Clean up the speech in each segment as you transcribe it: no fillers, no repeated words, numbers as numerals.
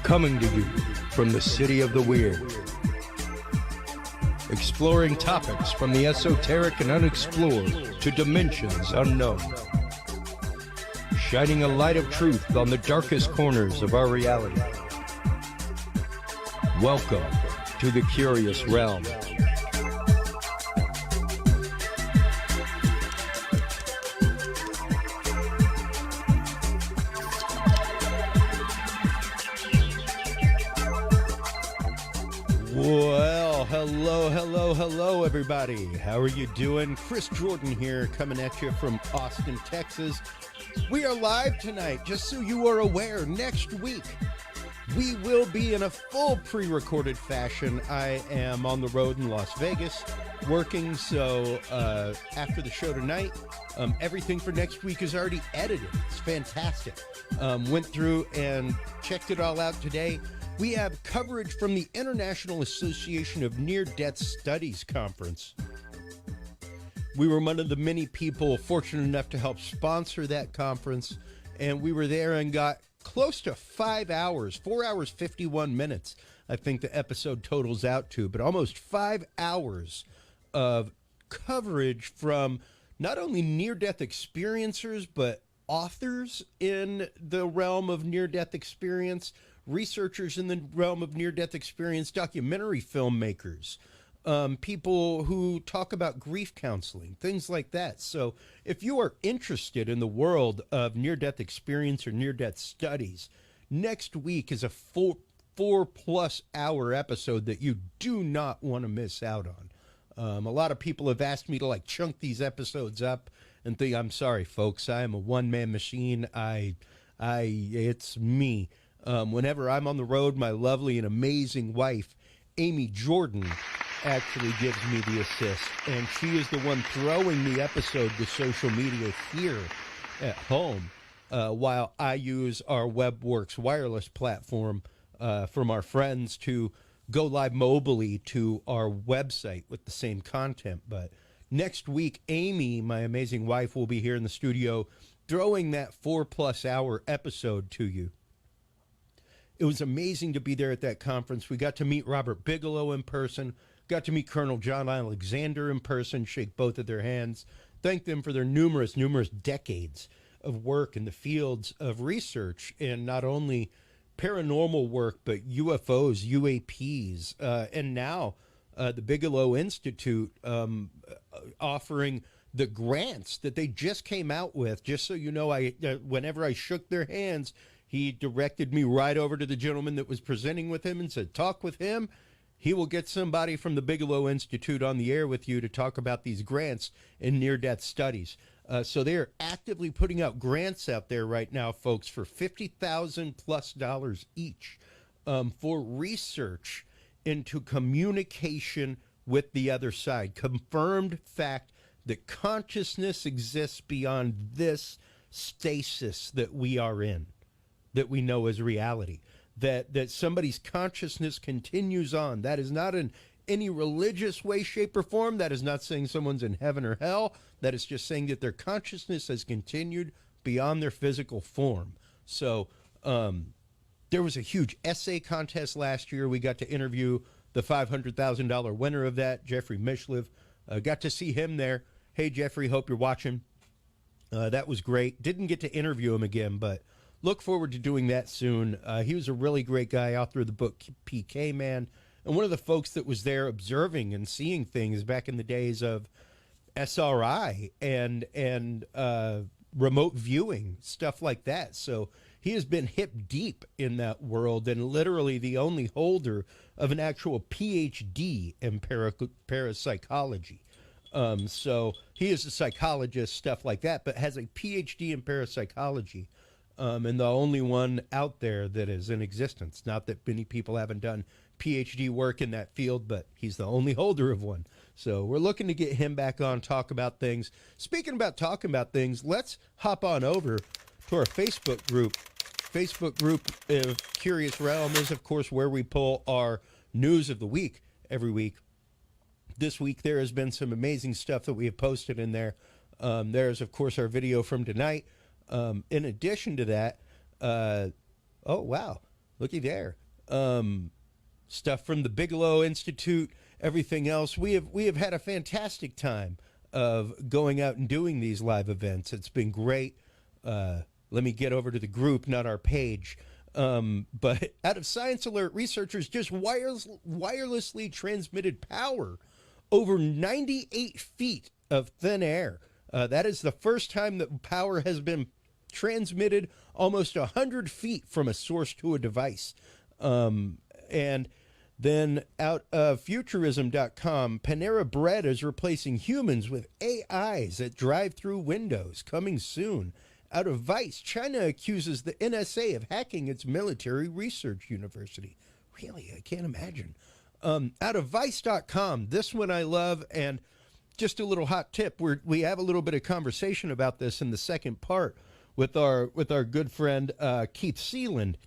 Coming to you from the city of the weird. Exploring topics from the esoteric and unexplored to dimensions unknown. Shining a light of truth on the darkest corners of our reality. Welcome to the Curious Realm. Well, hello, everybody. How are you doing? Chris Jordan here, coming at you from Austin, Texas. We are live tonight, just so you are aware. Next week, we will be in a full pre-recorded fashion. I am on the road in Las Vegas working, so after the show tonight, everything for next week is already edited. It's fantastic. Went through and checked it all out today. We have coverage from the International Association of Near-Death Studies Conference. We were one of the many people fortunate enough to help sponsor that conference, and we were there and got close to 5 hours, 4 hours, 51 minutes, I think the episode totals out to, but almost 5 hours of coverage from not only near-death experiencers, but authors in the realm of near-death experience, researchers in the realm of near-death experience, documentary filmmakers, people who talk about grief counseling, things like that. So if you are interested in the world of near-death experience or near-death studies, next week is a four-plus hour episode that you do not want to miss out on. A lot of people have asked me to like chunk these episodes up and think, I'm sorry, folks, I am a one-man machine. It's me. Whenever I'm on the road, my lovely and amazing wife, Amy Jordan, actually gives me the assist. And she is the one throwing the episode to social media here at home, while I use our WebWorks wireless platform from our friends to go live mobily to our website with the same content. But next week, Amy, my amazing wife, will be here in the studio throwing that 4+ hour episode to you. It was amazing to be there at that conference. We got to meet Robert Bigelow in person, got to meet Colonel John Alexander in person, shake both of their hands, thank them for their numerous decades of work in the fields of research in not only paranormal work, but UFOs, UAPs, and now the Bigelow Institute offering the grants that they just came out with. Just so you know, whenever I shook their hands, he directed me right over to the gentleman that was presenting with him and said, talk with him. He will get somebody from the Bigelow Institute on the air with you to talk about these grants in near-death studies. So they are actively putting out grants out there right now, folks, for $50,000+ each for research into communication with the other side. Confirmed fact that consciousness exists beyond this stasis that we are in, that we know as reality, that somebody's consciousness continues on. That is not in any religious way, shape, or form. That is not saying someone's in heaven or hell. That is just saying that their consciousness has continued beyond their physical form. So there was a huge essay contest last year. We got to interview the $500,000 winner of that, Jeffrey Mishlev. Got to see him there. Hey, Jeffrey, hope you're watching. That was great. Didn't get to interview him again, but look forward to doing that soon. He was a really great guy, author of the book PK Man, and one of the folks that was there observing and seeing things back in the days of SRI and remote viewing, stuff like that. So he has been hip deep in that world and literally the only holder of an actual PhD in parapsychology. So he is a psychologist, stuff like that, but has a PhD in parapsychology, and the only one out there that is in existence. Not that many people haven't done PhD work in that field, but he's the only holder of one. So we're looking to get him back on, talk about things. Speaking about talking about things, let's hop on over to our Facebook group. Facebook group of Curious Realm is, of course, where we pull our news of the week every week. This week, there has been some amazing stuff that we have posted in there. There's, of course, our video from tonight. In addition to that, oh, wow, looky there. Stuff from the Bigelow Institute, everything else. We have had a fantastic time of going out and doing these live events. It's been great. Let me get over to the group, not our page. But out of Science Alert, researchers just wirelessly transmitted power over 98 feet of thin air. That is the first time that power has been transmitted almost 100 feet from a source to a device. And then out of Futurism.com, Panera Bread is replacing humans with AIs at drive-through windows, coming soon. Out of Vice, China accuses the NSA of hacking its military research university. Really, I can't imagine. Out of Vice.com, this one I love, and just a little hot tip. We have a little bit of conversation about this in the second part with our good friend Keith Seland,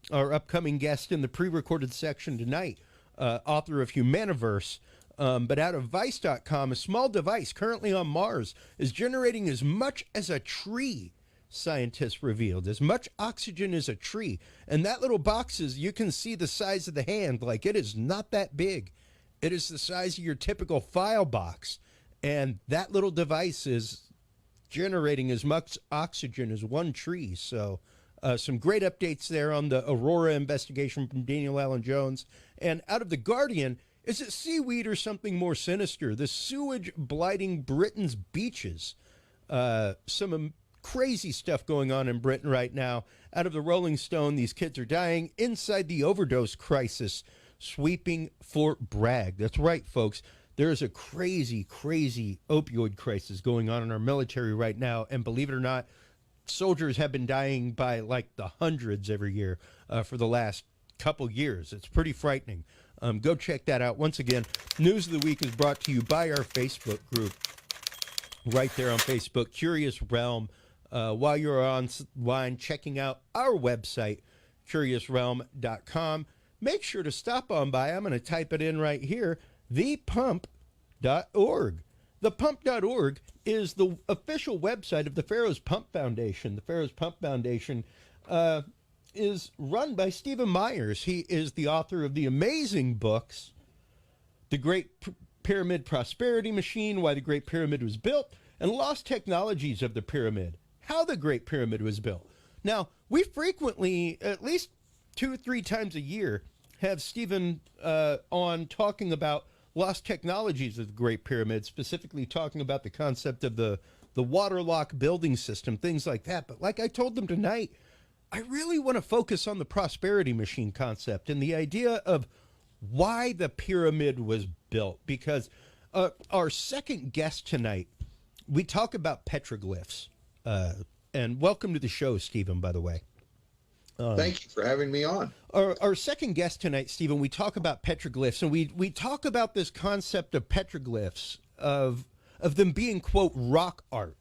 our upcoming guest in the pre-recorded section tonight, author of Humaniverse. But out of Vice.com, a small device currently on Mars is generating as much as a tree. Scientists revealed as much oxygen as a tree, and that little box is, you can see the size of the hand, like it is not that big. It is the size of your typical file box, and that little device is generating as much oxygen as one tree. So some great updates there on the Aurora investigation from Daniel Allen Jones. And out of The Guardian, is it seaweed or something more sinister? The sewage blighting Britain's beaches. Some crazy stuff going on in Britain right now. Out of the Rolling Stone, these kids are dying inside the overdose crisis sweeping Fort Bragg. That's right, folks. There is a crazy, crazy opioid crisis going on in our military right now. And believe it or not, soldiers have been dying by like the hundreds every year for the last couple years. It's pretty frightening. Go check that out. Once again, News of the Week is brought to you by our Facebook group right there on Facebook, Curious Realm. While you're online checking out our website, curiousrealm.com, make sure to stop on by. I'm going to type it in right here, thepump.org. Thepump.org is the official website of the Pharaoh's Pump Foundation. The Pharaoh's Pump Foundation is run by Stephen Myers. He is the author of the amazing books, The Great Pyramid Prosperity Machine, Why the Great Pyramid Was Built, and Lost Technologies of the Pyramid, How the Great Pyramid Was Built. Now, we frequently, at least 2 or 3 times a year, have Stephen on talking about lost technologies of the Great Pyramid, specifically talking about the concept of the waterlock building system, things like that. But like I told them tonight, I really want to focus on the prosperity machine concept and the idea of why the pyramid was built. Because our second guest tonight, we talk about petroglyphs. And welcome to the show, Stephen, by the way. Thank you for having me on. Our second guest tonight, Stephen, we talk about petroglyphs, and we talk about this concept of petroglyphs, of them being, quote, rock art.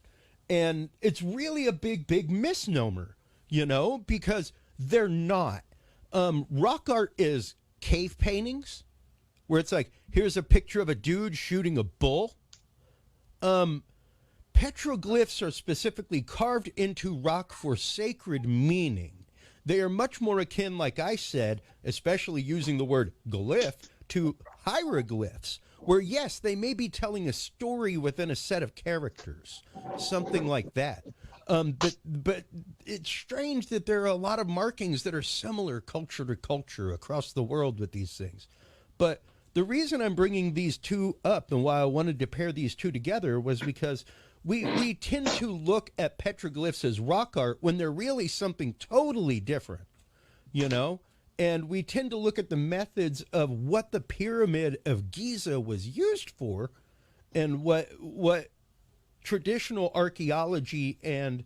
And it's really a big misnomer, you know, because they're not. Rock art is cave paintings, where it's like, here's a picture of a dude shooting a bull. Petroglyphs are specifically carved into rock for sacred meaning. They are much more akin, like I said, especially using the word glyph, to hieroglyphs, where, yes, they may be telling a story within a set of characters, something like that. But it's strange that there are a lot of markings that are similar culture to culture across the world with these things. But The reason I'm bringing these two up and why I wanted to pair these two together was because we tend to look at petroglyphs as rock art when they're really something totally different, you know? And we tend to look at the methods of what the pyramid of Giza was used for and what traditional archaeology and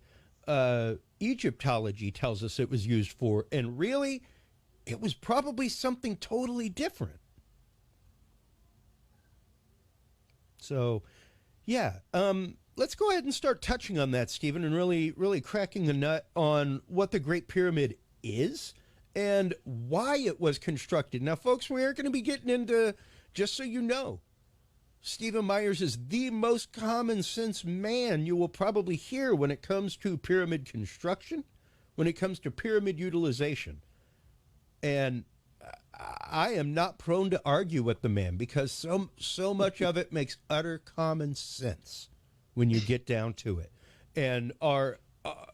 Egyptology tells us it was used for. And really, it was probably something totally different. So, yeah, let's go ahead and start touching on that, Stephen, and really cracking the nut on what the Great Pyramid is and why it was constructed. Now, folks, we aren't going to be getting into, just so you know, Stephen Myers is the most common sense man you will probably hear when it comes to pyramid construction, when it comes to pyramid utilization. And I am not prone to argue with the man because so much of it makes utter common sense when you get down to it. And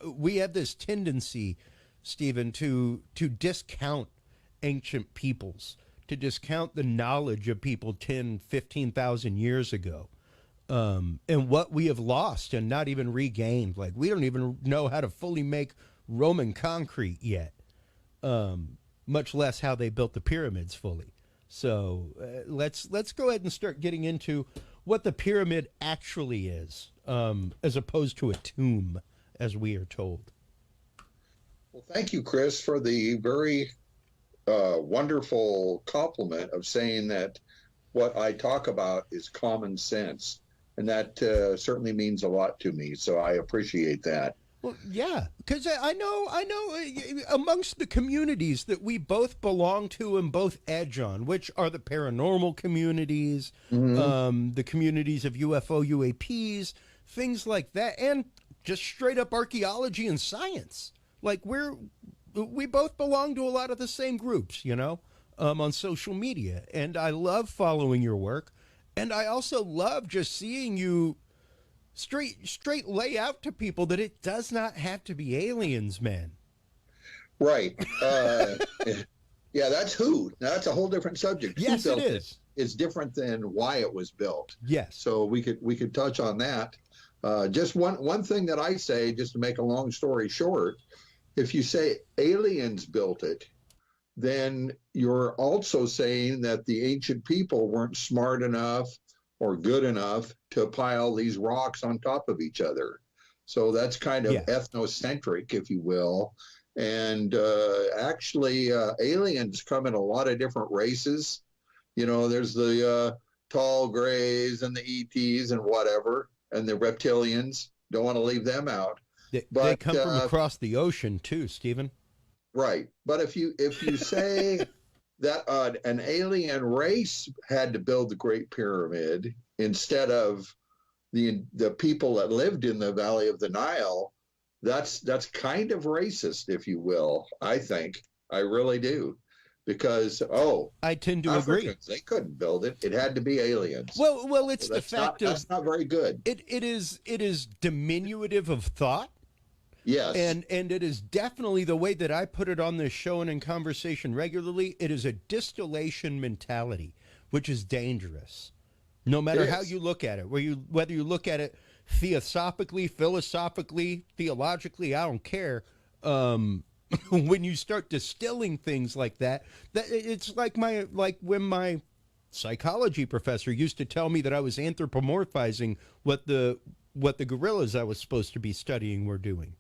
we have this tendency, Stephen, to discount ancient peoples, to discount the knowledge of people 10, 15,000 years ago, and what we have lost and not even regained. Like, we don't even know how to fully make Roman concrete yet. Much less how they built the pyramids fully. So let's go ahead and start getting into what the pyramid actually is, as opposed to a tomb, as we are told. Well, thank you, Chris, for the very wonderful compliment of saying that what I talk about is common sense. And that certainly means a lot to me. So I appreciate that. Well, yeah, because I know amongst the communities that we both belong to and both edge on, which are the paranormal communities, the communities of UFO, UAPs, things like that, and just straight up archaeology and science. Like, we both belong to a lot of the same groups, you know, on social media. And I love following your work. And I also love just seeing you straight lay out to people that it does not have to be aliens, man. Right. Yeah, that's who. Now, that's a whole different subject. Yes, it is. It's different than why it was built. Yes. So we could touch on that. Just one thing that I say, just to make a long story short, if you say aliens built it, then you're also saying that the ancient people weren't smart enough or good enough to pile these rocks on top of each other. So that's kind of ethnocentric, if you will. And actually, aliens come in a lot of different races. You know, there's the tall grays and the ETs and whatever, and the reptilians. Don't want to leave them out. They come from across the ocean too, Stephen. Right. But if you say that an alien race had to build the Great Pyramid instead of the people that lived in the Valley of the Nile, that's kind of racist, if you will. I think I really do, because I tend to agree. They couldn't build it; it had to be aliens. Well, it's the fact that's not very good. It is diminutive of thought. Yes. And it is definitely the way that I put it on this show and in conversation regularly. It is a distillation mentality, which is dangerous. No matter how you look at it, whether you look at it theosophically, philosophically, theologically, I don't care. When you start distilling things like that it's like when my psychology professor used to tell me that I was anthropomorphizing what the gorillas I was supposed to be studying were doing.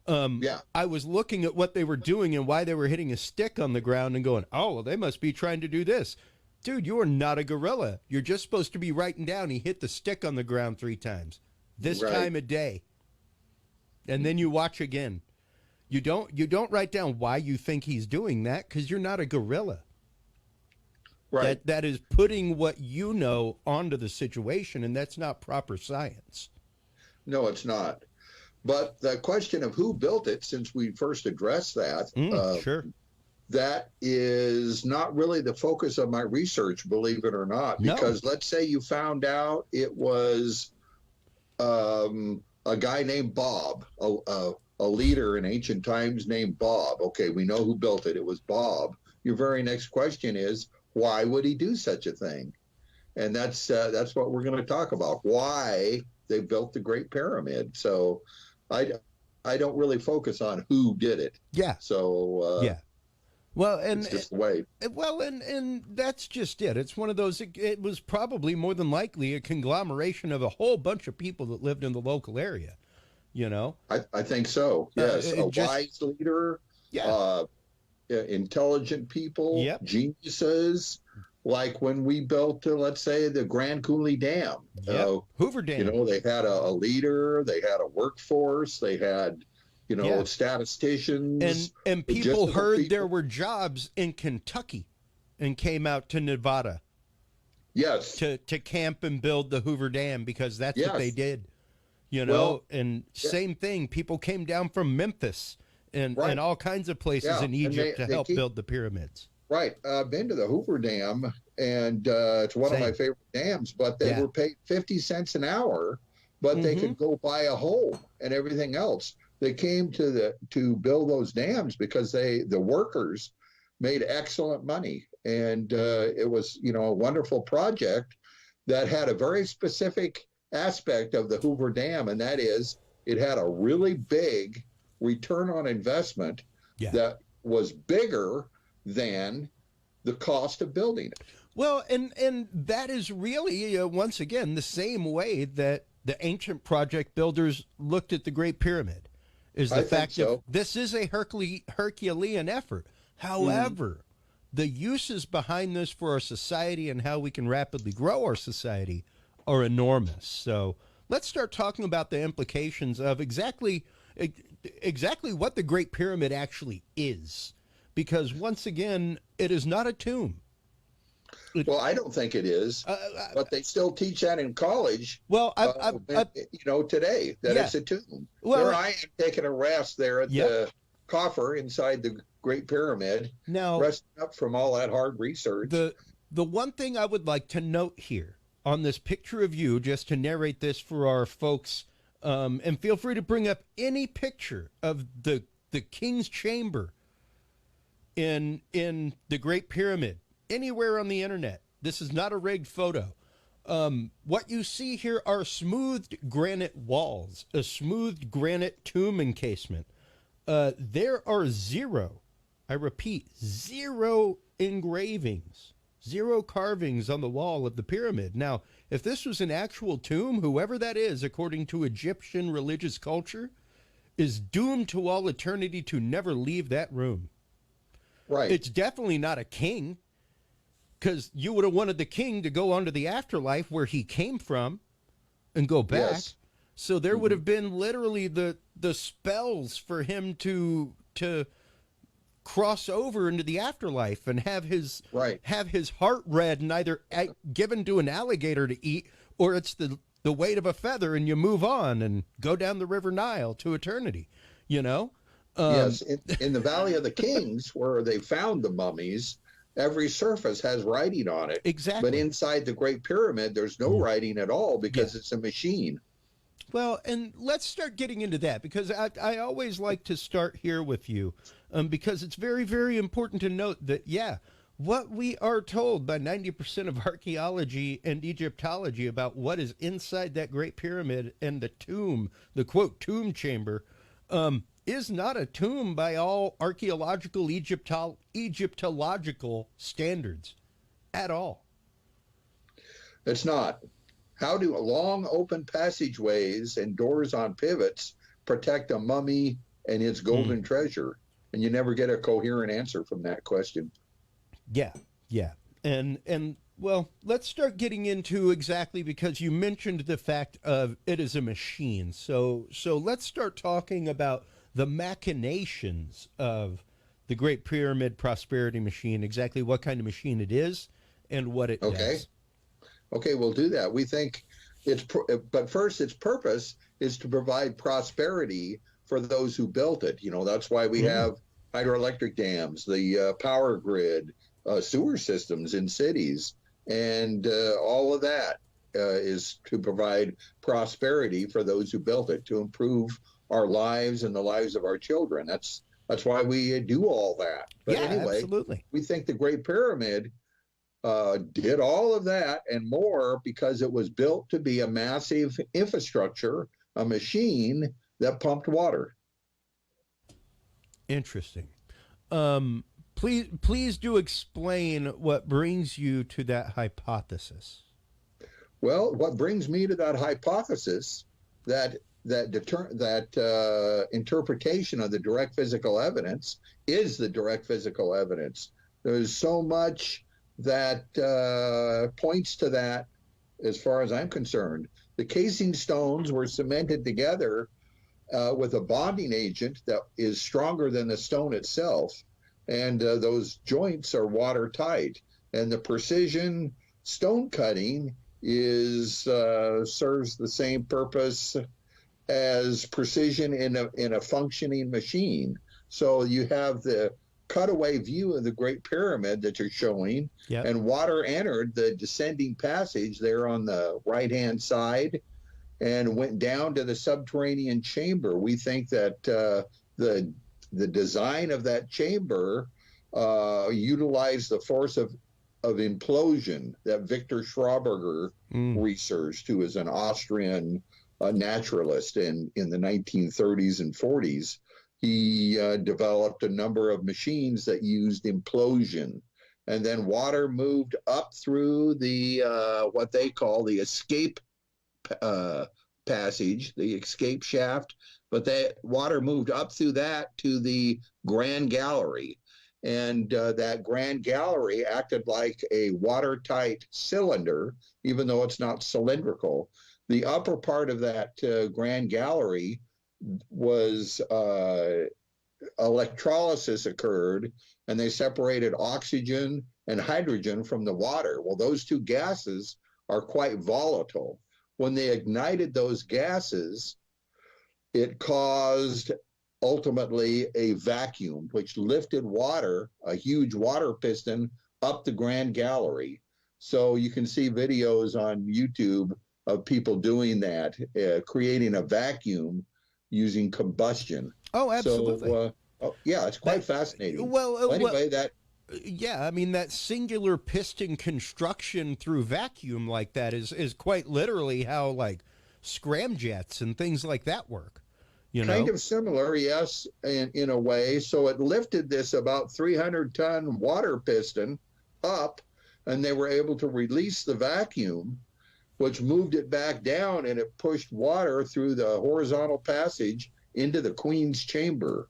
I was looking at what they were doing and why they were hitting a stick on the ground and going, oh, well, they must be trying to do this. Dude, you are not a gorilla. You're just supposed to be writing down he hit the stick on the ground 3 times. This time a day. And then you watch again. You don't write down why you think he's doing that, because you're not a gorilla. Right. That is putting what you know onto the situation, and that's not proper science. No, it's not. But the question of who built it, since we first addressed that, sure, that is not really the focus of my research, believe it or not. Because let's say you found out it was a guy named Bob, a leader in ancient times named Bob. Okay, we know who built it. It was Bob. Your very next question is, Why would he do such a thing? And that's what we're going to talk about. Why they built the Great Pyramid. So, I don't really focus on who did it. Yeah. So yeah. Well, and it's just the way. well, and that's just it. It's one of those. It was probably more than likely a conglomeration of a whole bunch of people that lived in the local area. You know. I think so. Yes, a wise leader. Yeah. Intelligent people. Yep. Geniuses. Like when we built, let's say, the Grand Coulee Dam. Yep. Hoover Dam. You know, they had a leader. They had a workforce. They had, statisticians. And people heard there were jobs in Kentucky and came out to Nevada. Yes. To camp and build the Hoover Dam because that's yes. what they did. You know, well, and same thing. People came down from Memphis and all kinds of places in Egypt to help build the pyramids. Right. I've been to the Hoover Dam, and it's one of my favorite dams, but they were paid 50 cents an hour, but they could go buy a home and everything else. They came to build those dams because the workers made excellent money. And it was, a wonderful project that had a very specific aspect of the Hoover Dam, and that is it had a really big return on investment that was bigger than the cost of building it. Well, and that is really, once again, the same way that the ancient project builders looked at the Great Pyramid, is the fact that this is a Herculean effort. However, the uses behind this for our society and how we can rapidly grow our society are enormous. So let's start talking about the implications of exactly what the Great Pyramid actually is. Because once again, it is not a tomb. Well, I don't think it is, but they still teach that in college. Well, today that it's a tomb. Well, there I am taking a rest there at the coffer inside the Great Pyramid, now resting up from all that hard research. The one thing I would like to note here on this picture of you, just to narrate this for our folks, and feel free to bring up any picture of the King's Chamber in the Great Pyramid anywhere on the internet. This is not a rigged photo. What you see here are smoothed granite walls, a smoothed granite tomb encasement. There are zero, I repeat, zero engravings, zero carvings on the wall of the pyramid. Now, if this was an actual tomb, whoever that is, according to Egyptian religious culture, is doomed to all eternity to never leave that room. Right. It's definitely not a king, because you would have wanted the king to go on to the afterlife where he came from and go back. Yes. So there would have been literally the spells for him to cross over into the afterlife and have his heart read and either given to an alligator to eat, or it's the weight of a feather and you move on and go down the River Nile to eternity, Yes, in the Valley of the Kings, where they found the mummies, every surface has writing on it. Exactly. But inside the Great Pyramid, there's no writing at all because it's a machine. Well, and let's start getting into that, because I always like to start here with you, because it's very, very important to note that, what we are told by 90% of archaeology and Egyptology about what is inside that Great Pyramid and the tomb, the quote tomb chamber, is not a tomb by all archaeological Egyptological standards at all. It's not. How do long open passageways and doors on pivots protect a mummy and its golden treasure? And you never get a coherent answer from that question. Yeah. And well, let's start getting into exactly, because you mentioned the fact of it is a machine. So let's start talking about the machinations of the Great Pyramid Prosperity Machine, exactly what kind of machine it is and what it does. Okay, we'll do that. We think but first, its purpose is to provide prosperity for those who built it. That's why we have hydroelectric dams, the power grid, sewer systems in cities, and all of that is to provide prosperity for those who built it, to improve our lives and the lives of our children. That's why we do all that. But anyway, absolutely. We think the Great Pyramid did all of that and more because it was built to be a massive infrastructure, a machine that pumped water. Interesting. Please do explain what brings you to that hypothesis. Well, what brings me to that hypothesis, that interpretation of the direct physical evidence, is the direct physical evidence. There's so much that points to that, as far as I'm concerned. The casing stones were cemented together with a bonding agent that is stronger than the stone itself, and those joints are watertight. And the precision stone cutting serves the same purpose as precision in a functioning machine. So you have the cutaway view of the Great Pyramid that you're showing, yep. And water entered the descending passage there on the right-hand side and went down to the subterranean chamber. We think that the design of that chamber utilized the force of implosion that Victor Schauberger researched, who is an Austrian naturalist in the 1930s and 40s. He developed a number of machines that used implosion, and then water moved up through the what they call the escape passage, the escape shaft, but that water moved up through that to the Grand Gallery. And that Grand Gallery acted like a watertight cylinder, even though it's not cylindrical. The upper part of that Grand Gallery was electrolysis occurred, and they separated oxygen and hydrogen from the water. Well, those two gases are quite volatile. When they ignited those gases, it caused ultimately a vacuum, which lifted water, a huge water piston, up the Grand Gallery. So you can see videos on YouTube of people doing that, creating a vacuum using combustion. Oh, absolutely. So, yeah, it's quite fascinating. Well, anyway, yeah, I mean, that singular piston construction through vacuum like that is quite literally how, like, scramjets and things like that work. Kind of similar, yes, in a way. So it lifted this about 300-ton water piston up, and they were able to release the vacuum, which moved it back down, and it pushed water through the horizontal passage into the Queen's chamber.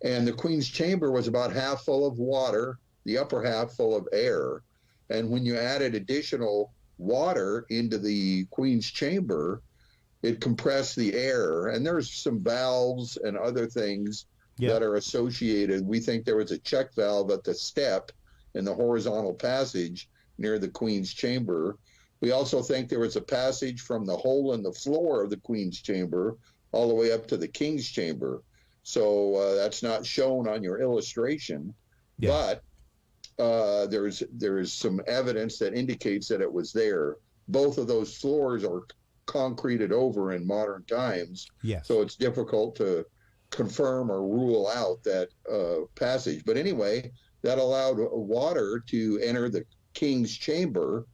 And the Queen's chamber was about half full of water, the upper half full of air. And when you added additional water into the Queen's chamber, it compressed the air. And there's some valves and other things that are associated. We think there was a check valve at the step in the horizontal passage near the Queen's chamber. We also think there was a passage from the hole in the floor of the Queen's chamber all the way up to the King's chamber. So that's not shown on your illustration, but there's some evidence that indicates that it was there. Both of those floors are concreted over in modern times, so it's difficult to confirm or rule out that passage. But anyway, that allowed water to enter the King's chamber,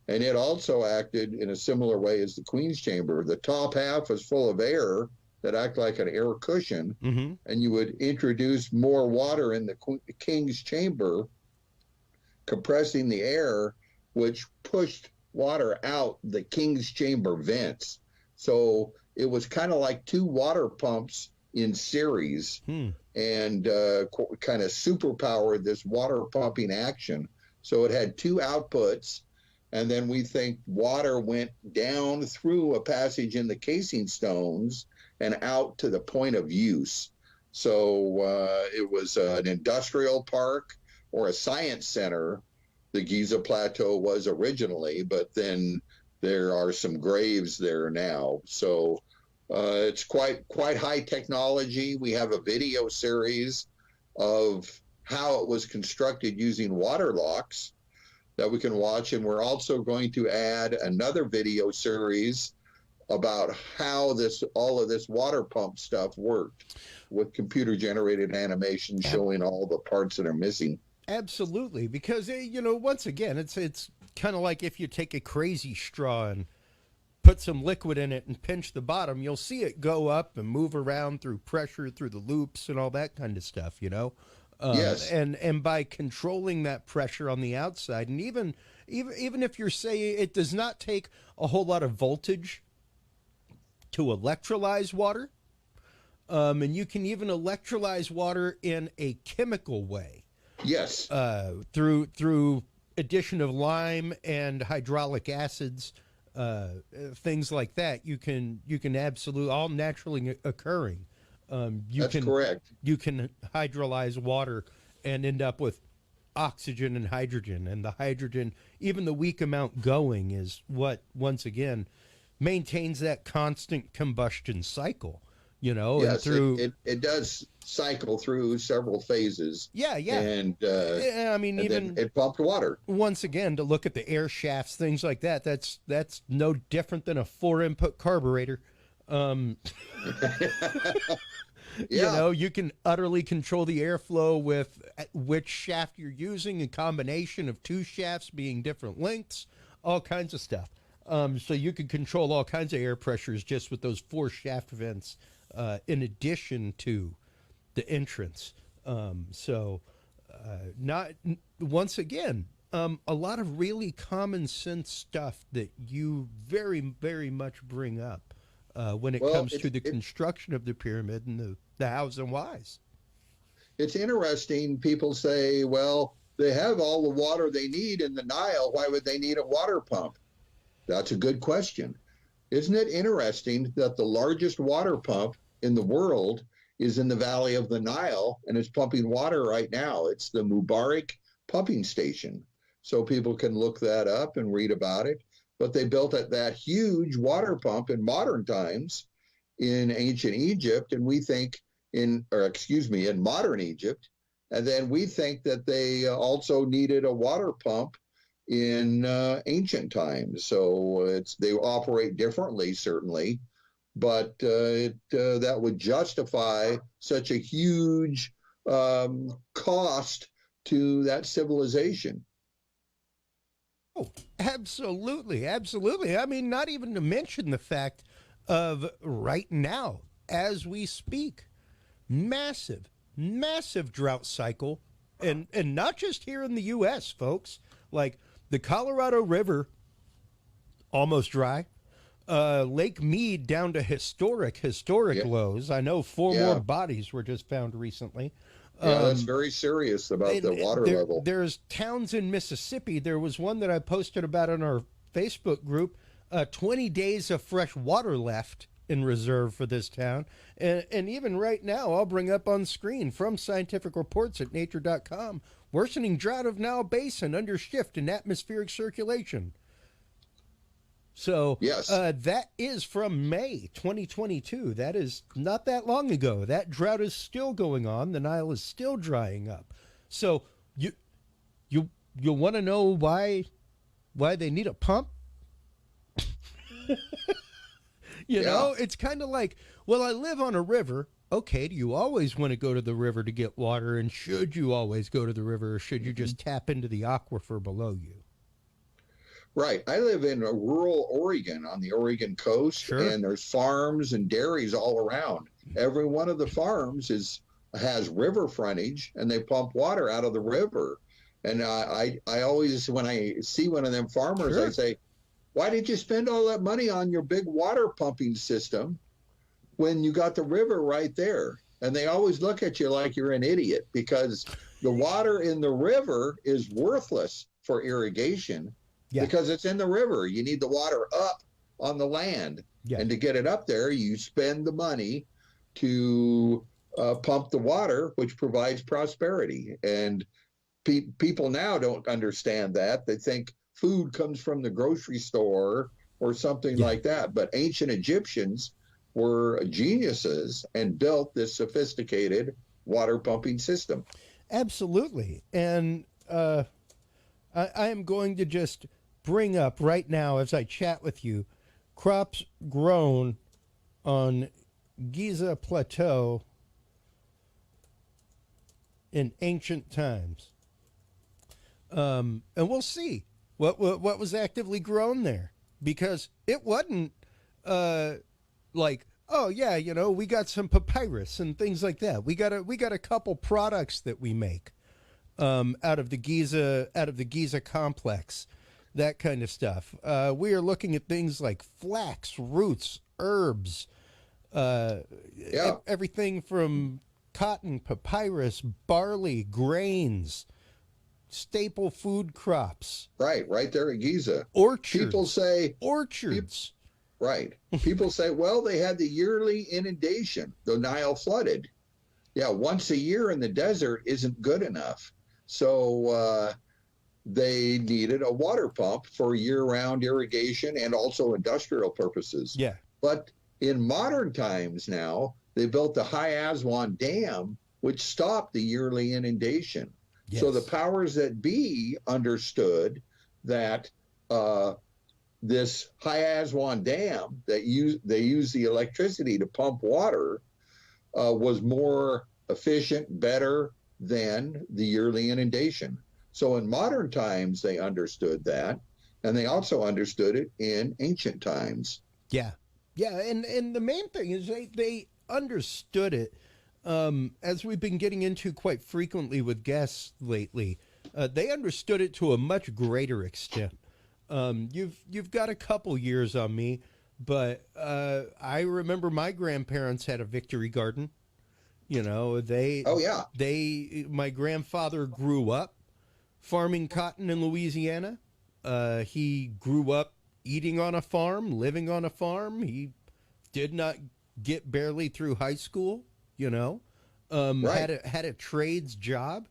and it also acted in a similar way as the Queen's chamber. The top half was full of air that act like an air cushion, and you would introduce more water in the King's chamber, compressing the air, which pushed water out the King's chamber vents. So it was kind of like two water pumps in series, and kind of superpowered this water pumping action. So it had two outputs, and then we think water went down through a passage in the casing stones and out to the point of use. So it was an industrial park or a science center. The Giza Plateau was originally, but then there are some graves there now. So it's quite high technology. We have a video series of how it was constructed using water locks that we can watch, and we're also going to add another video series about how all of this water pump stuff worked, with computer generated animation showing all the parts that are missing. Absolutely, because once again, it's kind of like if you take a crazy straw and put some liquid in it and pinch the bottom, you'll see it go up and move around through pressure, through the loops, and all that kind of stuff. Yes. And by controlling that pressure on the outside, and even if you're saying it does not take a whole lot of voltage to electrolyze water, and you can even electrolyze water in a chemical way. Yes. Through addition of lime and hydraulic acids, things like that. You can absolutely, all naturally occurring. That's correct. You can hydrolyze water and end up with oxygen and hydrogen, and the hydrogen, even the weak amount going, is what once again maintains that constant combustion cycle. Yes, and it does cycle through several phases. Yeah. And I mean, and even then it pumped water. once again, to look at the air shafts, things like that, that's no different than a 4-input carburetor. Yeah. You can utterly control the airflow with which shaft you're using, a combination of two shafts being different lengths, all kinds of stuff. So you can control all kinds of air pressures just with those 4 shaft vents, in addition to the entrance. Not once again, a lot of really common sense stuff that you very, very much bring up when it comes to the construction of the pyramid and the hows and whys. It's interesting. People say, well, they have all the water they need in the Nile. Why would they need a water pump? That's a good question. Isn't it interesting that the largest water pump in the world is in the valley of the Nile, and it's pumping water right now? It's the Mubarak pumping station. So people can look that up and read about it. But they built that huge water pump in modern times in ancient Egypt, and we think in modern Egypt. And then we think that they also needed a water pump in ancient times. So they operate differently, certainly, but that would justify such a huge cost to that civilization. Oh, absolutely, absolutely. I mean, not even to mention the fact of right now, as we speak, massive, massive drought cycle, and not just here in the U.S., folks. Like the Colorado River, almost dry. Lake Mead down to historic lows. I know 4 more bodies were just found recently. Yeah, that's very serious about the water level. There's towns in Mississippi. There was one that I posted about on our Facebook group. 20 days of fresh water left in reserve for this town. And even right now, I'll bring up on screen from scientific reports at nature.com, worsening drought of Nile Basin under shift in atmospheric circulation. So yes, that is from May 2022. That is not that long ago. That drought is still going on. The Nile is still drying up. So you want to know why they need a pump? You know, it's kind of like, well, I live on a river. Okay, do you always want to go to the river to get water? And should you always go to the river, or should you just tap into the aquifer below you? Right. I live in rural Oregon on the Oregon coast, and there's farms and dairies all around. Every one of the farms has river frontage, and they pump water out of the river. And I always, when I see one of them farmers, I say, why did you spend all that money on your big water pumping system when you got the river right there? And they always look at you like you're an idiot, because the water in the river is worthless for irrigation because it's in the river. You need the water up on the land. And to get it up there, you spend the money to pump the water, which provides prosperity. And people now don't understand that. They think food comes from the grocery store or something like that. But ancient Egyptians were geniuses and built this sophisticated water pumping system. Absolutely. And I am going to just bring up right now as I chat with you, crops grown on Giza Plateau in ancient times. And we'll see what was actively grown there, because it wasn't like, oh yeah, we got some papyrus and things like that. We got a couple products that we make out of the Giza complex, that kind of stuff. We are looking at things like flax, roots, herbs, everything from cotton, papyrus, barley, grains, staple food crops. Right there at Giza. Orchards. People say orchards. Right. People say, well, they had the yearly inundation, the Nile flooded. Yeah, once a year in the desert isn't good enough. So they needed a water pump for year-round irrigation and also industrial purposes. Yeah. But in modern times now, they built the High Aswan Dam, which stopped the yearly inundation. Yes. So the powers that be understood that this High Aswan Dam that they use the electricity to pump water was more efficient, better than the yearly inundation. So in modern times, they understood that, and they also understood it in ancient times. Yeah. And the main thing is they understood it, as we've been getting into quite frequently with guests lately. They understood it to a much greater extent. You've got a couple years on me, but I remember my grandparents had a victory garden. My grandfather grew up farming cotton in Louisiana. He grew up eating on a farm, living on a farm. He did not get barely through high school, Right. had a trades job,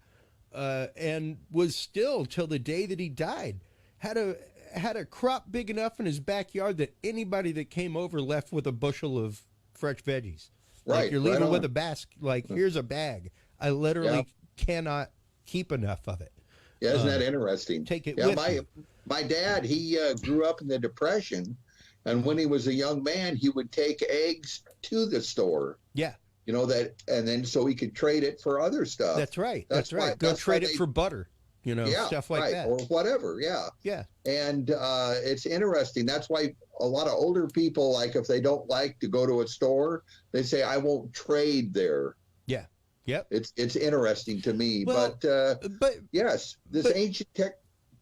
and was still, till the day that he died, had a crop big enough in his backyard that anybody that came over left with a bushel of fresh veggies. Right. Like, you're leaving right with a basket, like, here's a bag. I literally cannot keep enough of it. Yeah, isn't that interesting? Take it with you. My dad, he grew up in the Depression, and when he was a young man, he would take eggs to the store. Yeah. And then so he could trade it for other stuff. That's right. That's right. Go trade it for butter, stuff like that. Or whatever, yeah. Yeah. And it's interesting. That's why a lot of older people, like if they don't like to go to a store, they say, I won't trade there. Yeah. Yep. It's interesting to me. Well, but yes, ancient tech.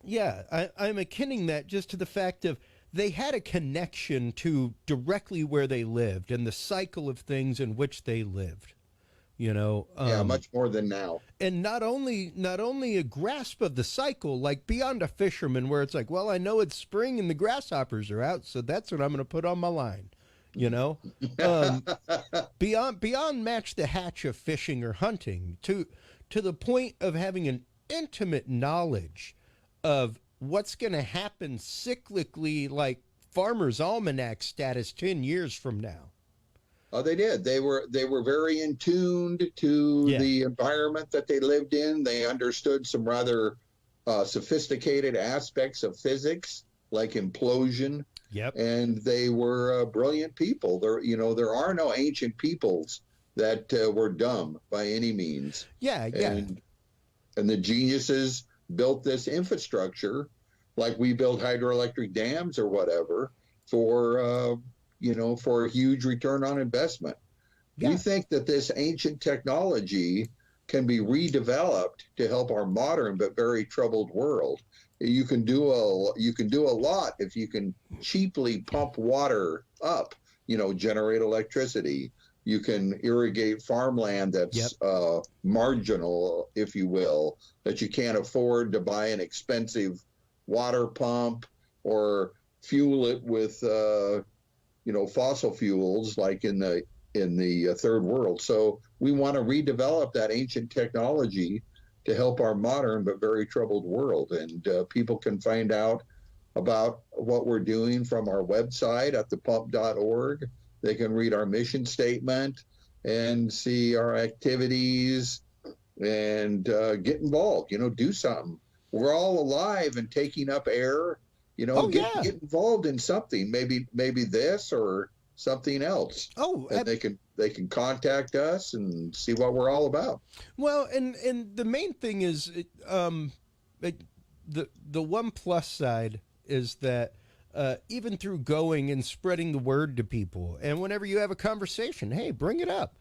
Yeah, I'm akinning that just to the fact of they had a connection to directly where they lived and the cycle of things in which they lived. Much more than now. And not only a grasp of the cycle, like beyond a fisherman, where it's like, well, I know it's spring and the grasshoppers are out, so that's what I'm going to put on my line. Beyond match the hatch of fishing or hunting, to the point of having an intimate knowledge of what's going to happen cyclically, like Farmer's Almanac status 10 years from now. Oh, they did. They were very in tune to the environment that they lived in. They understood some rather sophisticated aspects of physics, like implosion. Yep. And they were brilliant people. There are no ancient peoples that were dumb by any means. Yeah. And the geniuses built this infrastructure, like we build hydroelectric dams or whatever, for a huge return on investment. Yeah. We think that this ancient technology can be redeveloped to help our modern but very troubled world. You can do a lot if you can cheaply pump water up, generate electricity. You can irrigate farmland that's marginal, if you will, that you can't afford to buy an expensive water pump or fuel it with fossil fuels like in the third world. So we want to redevelop that ancient technology to help our modern but very troubled world. And people can find out about what we're doing from our website at thepump.org. They can read our mission statement and see our activities and get involved, do something. We're all alive and taking up air, get involved in something, maybe this or something else. And they can contact us and see what we're all about. Well, and the main thing is, the one plus side is that even through going and spreading the word to people, and whenever you have a conversation, hey, bring it up.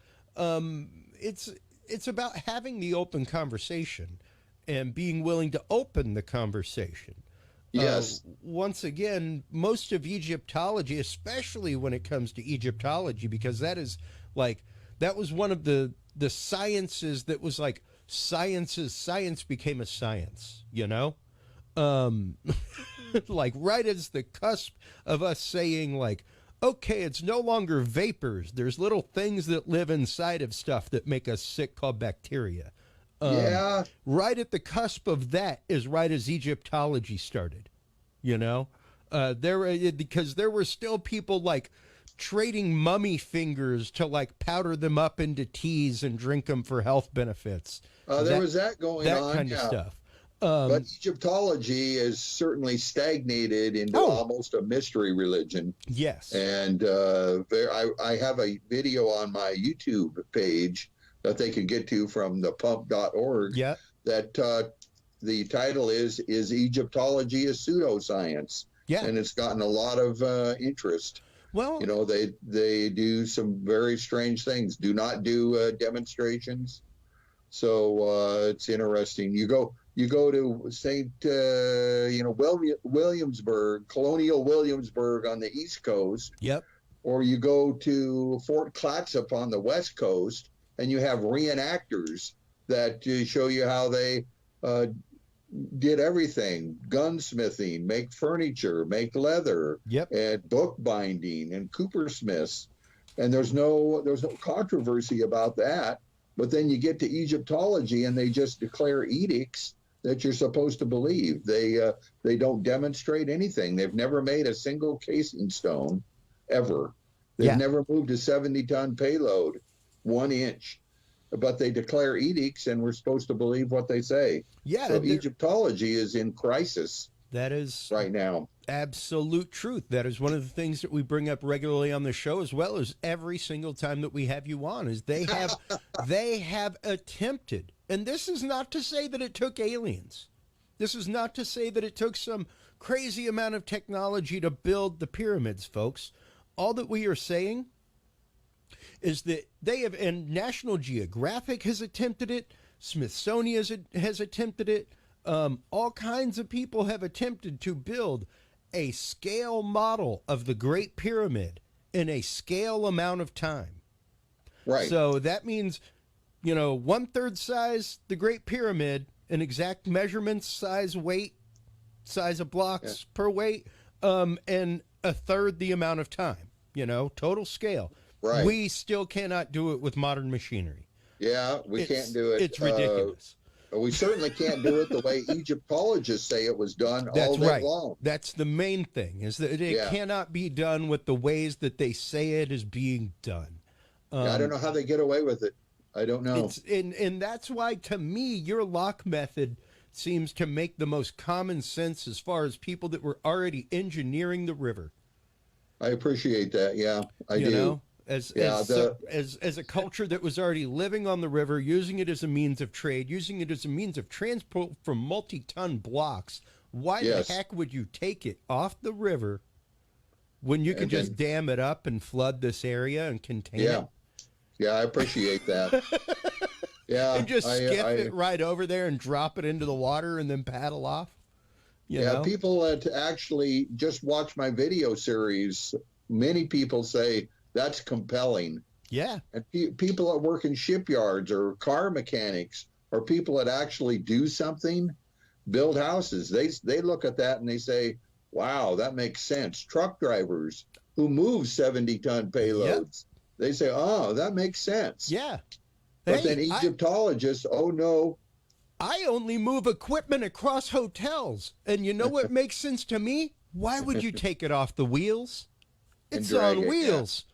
It's about having the open conversation and being willing to open the conversation. Yes. Once again, most of Egyptology, especially when it comes to Egyptology, because that was one of the sciences that was like science became a science, you know? Like right as the cusp of us saying like, okay, it's no longer vapors. There's little things that live inside of stuff that make us sick called bacteria. Yeah. Right at the cusp of that is right as Egyptology started, you know? Because there were still people like trading mummy fingers to like powder them up into teas and drink them for health benefits. There was that going on. That kind of stuff. But Egyptology is certainly stagnated into almost a mystery religion. Yes. And I have a video on my YouTube page that they can get to from thepump.org. Yeah. That the title is Egyptology a Pseudoscience? Yeah. And it's gotten a lot of interest. Well, you know, they do some very strange things. Do not do demonstrations. So it's interesting. You go to St. Williamsburg, Colonial Williamsburg on the East Coast. Yep. Or you go to Fort Clatsop on the West Coast, and you have reenactors that show you how they did everything: gunsmithing, make furniture, make leather, yep, and bookbinding and coopersmiths. And there's no controversy about that. But then you get to Egyptology, and they just declare edicts that you're supposed to believe. They don't demonstrate anything. They've never made a single casing stone, ever. They've never moved a 70-ton payload 1 inch. But they declare edicts, and we're supposed to believe what they say. Yeah. So Egyptology is in crisis. That is right now. Absolute truth. That is one of the things that we bring up regularly on the show, as well as every single time that we have you on, is they have attempted, and this is not to say that it took aliens. This is not to say that it took some crazy amount of technology to build the pyramids, folks. All that we are saying is that they have, and National Geographic has attempted it, Smithsonian has attempted it, all kinds of people have attempted to build a scale model of the Great Pyramid in a scale amount of time. Right. So that means, 1/3 size, the Great Pyramid, in exact measurements, size, weight, size of blocks per weight, and 1/3 the amount of time, total scale. Right. We still cannot do it with modern machinery. Yeah, we can't do it. It's ridiculous. We certainly can't do it the way Egyptologists say it was done all day long. That's the main thing, is that it cannot be done with the ways that they say it is being done. I don't know how they get away with it. I don't know. And that's why, to me, your lock method seems to make the most common sense as far as people that were already engineering the river. I appreciate that. Yeah, I do. As a culture that was already living on the river, using it as a means of trade, using it as a means of transport for multi-ton blocks, why the heck would you take it off the river when you can just dam it up and flood this area and contain it? Yeah, I appreciate that. Yeah, and just skip it right over there and drop it into the water and then paddle off. You know? People that actually just watch my video series, many people say, that's compelling. Yeah. And people that work in shipyards or car mechanics or people that actually do something, build houses, they look at that and they say, wow, that makes sense. Truck drivers who move 70-ton payloads, they say, oh, that makes sense. Yeah. But then Egyptologists, oh, no. I only move equipment across hotels. And you know what makes sense to me? Why would you take it off the wheels? It's on wheels.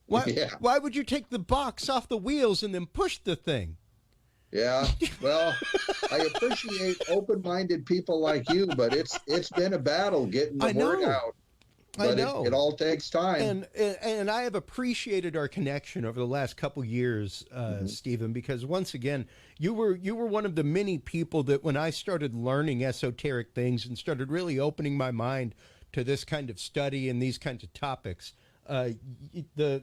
Why would you take the box off the wheels and then push the thing? Yeah, well, I appreciate open-minded people like you, but it's been a battle getting the word out. I but know. it all takes time. And I have appreciated our connection over the last couple years, Stephen, because once again, you were one of the many people that when I started learning esoteric things and started really opening my mind to this kind of study and these kinds of topics, the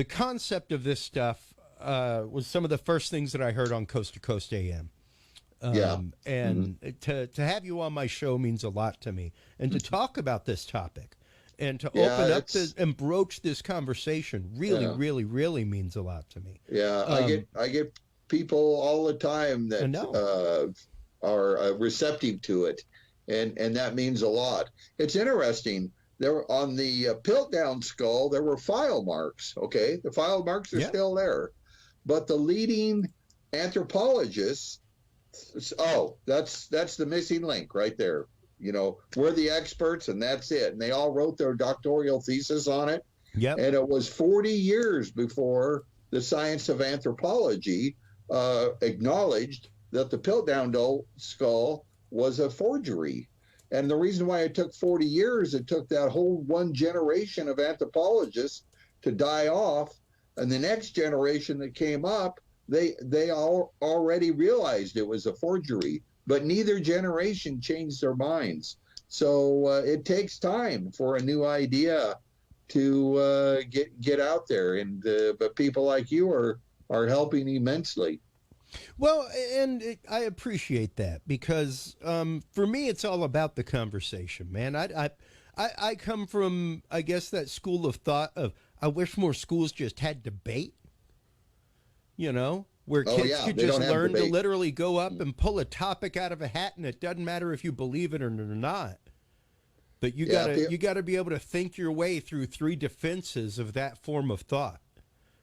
concept of this stuff was some of the first things that I heard on Coast to Coast AM. And to have you on my show means a lot to me, and to talk about this topic and to open up this and broach this conversation really means a lot to me. I get people all the time that are receptive to it, and that means a lot. It's interesting. There on the Piltdown skull, there were file marks. Okay, the file marks are still there, but the leading anthropologists. Oh, that's the missing link right there. You know, we're the experts, and that's it. And they all wrote their doctoral thesis on it. Yep. And it was 40 years before the science of anthropology acknowledged that the Piltdown skull was a forgery. And the reason why it took 40 years, it took that whole one generation of anthropologists to die off, and the next generation that came up, they all already realized it was a forgery, but neither generation changed their minds. So it takes time for a new idea to get out there, and but people like you are helping immensely. Well, and I appreciate that, because for me, it's all about the conversation, man. I come from, I guess, that school of thought of I wish more schools just had debate. You know, where kids could just learn to literally go up and pull a topic out of a hat, and it doesn't matter if you believe it or not. But you gotta be able to think your way through three defenses of that form of thought.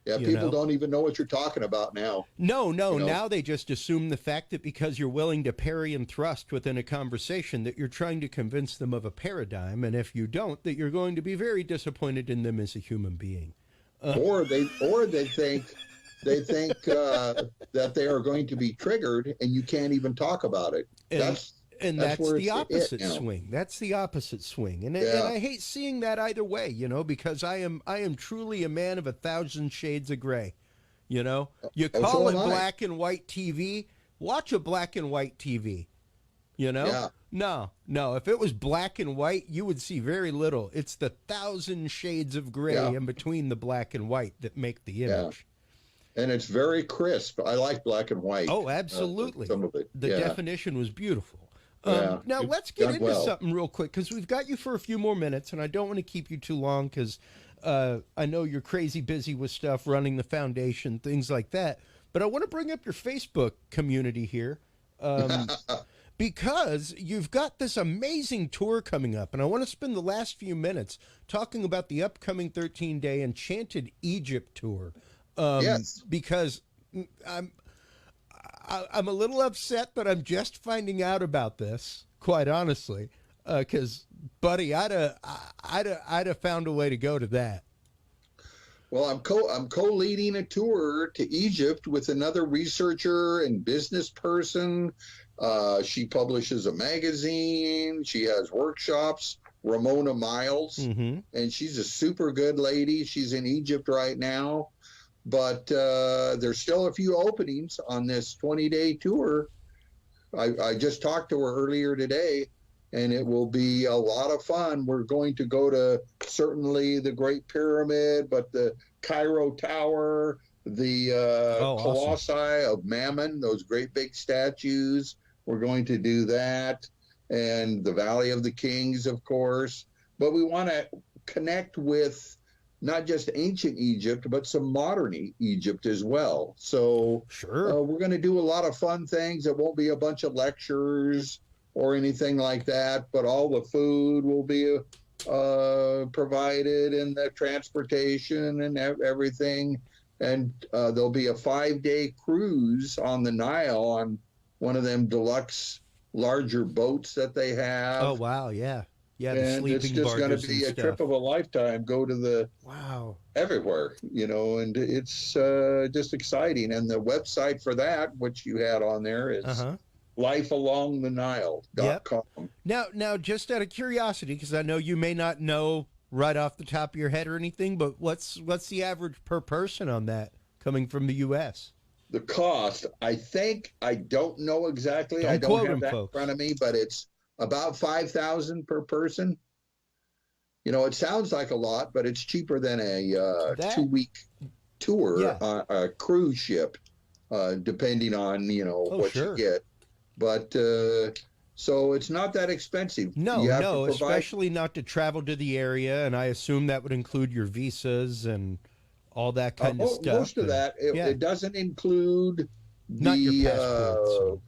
Yeah, people don't even know what you're talking about now. No. Now they just assume the fact that because you're willing to parry and thrust within a conversation that you're trying to convince them of a paradigm, and if you don't, that you're going to be very disappointed in them as a human being. Or they think. They think that they are going to be triggered, and you can't even talk about it. That's the opposite swing. That's the opposite swing, and I hate seeing that either way. You know, because I am truly a man of 1,000 shades of gray. You know, you call it black and white TV. Watch a black and white TV. You know, no. If it was black and white, you would see very little. It's the 1,000 shades of gray in between the black and white that make the image. And it's very crisp. I like black and white. Oh, absolutely. Some of it. The definition was beautiful. Now, let's get into something real quick, because we've got you for a few more minutes, and I don't want to keep you too long, because I know you're crazy busy with stuff, running the foundation, things like that. But I want to bring up your Facebook community here, because you've got this amazing tour coming up, and I want to spend the last few minutes talking about the upcoming 13-day Enchanted Egypt tour. Because I'm a little upset that I'm just finding out about this, quite honestly, because buddy, I'd have found a way to go to that. Well, I'm co-leading a tour to Egypt with another researcher and business person. She publishes a magazine. She has workshops. Ramona Miles, and she's a super good lady. She's in Egypt right now. But there's still a few openings on this 20-day tour. I just talked to her earlier today, and it will be a lot of fun. We're going to go to certainly the Great Pyramid, but the Cairo Tower, the Colossi of Mammon, those great big statues. We're going to do that, and the Valley of the Kings, of course. But we want to connect with not just ancient Egypt, but some modern Egypt as well. So we're going to do a lot of fun things. It won't be a bunch of lectures or anything like that, but all the food will be provided, and the transportation and everything. And there'll be a 5-day cruise on the Nile on one of them deluxe larger boats that they have. Oh, wow, yeah. Yeah, the and sleeping it's just going to be a trip of a lifetime. Go to the everywhere, and it's just exciting. And the website for that, which you had on there, is Yep. lifealongthenile.com. Now, just out of curiosity, because I know you may not know right off the top of your head or anything, but what's the average per person on that coming from the U.S.? The cost, I think, I don't know exactly. I Don't don't quote have him, that in folks. front of me, but it's about 5,000 per person. It sounds like a lot, but it's cheaper than a That 2-week tour yeah. on a cruise ship, depending on Oh, what you sure. get. But so it's not that expensive. No, You have to no, provide. especially not to travel to the area, and I assume that would include your visas and all that kind of Most stuff. of And that, yeah, it doesn't include not your the passports. And,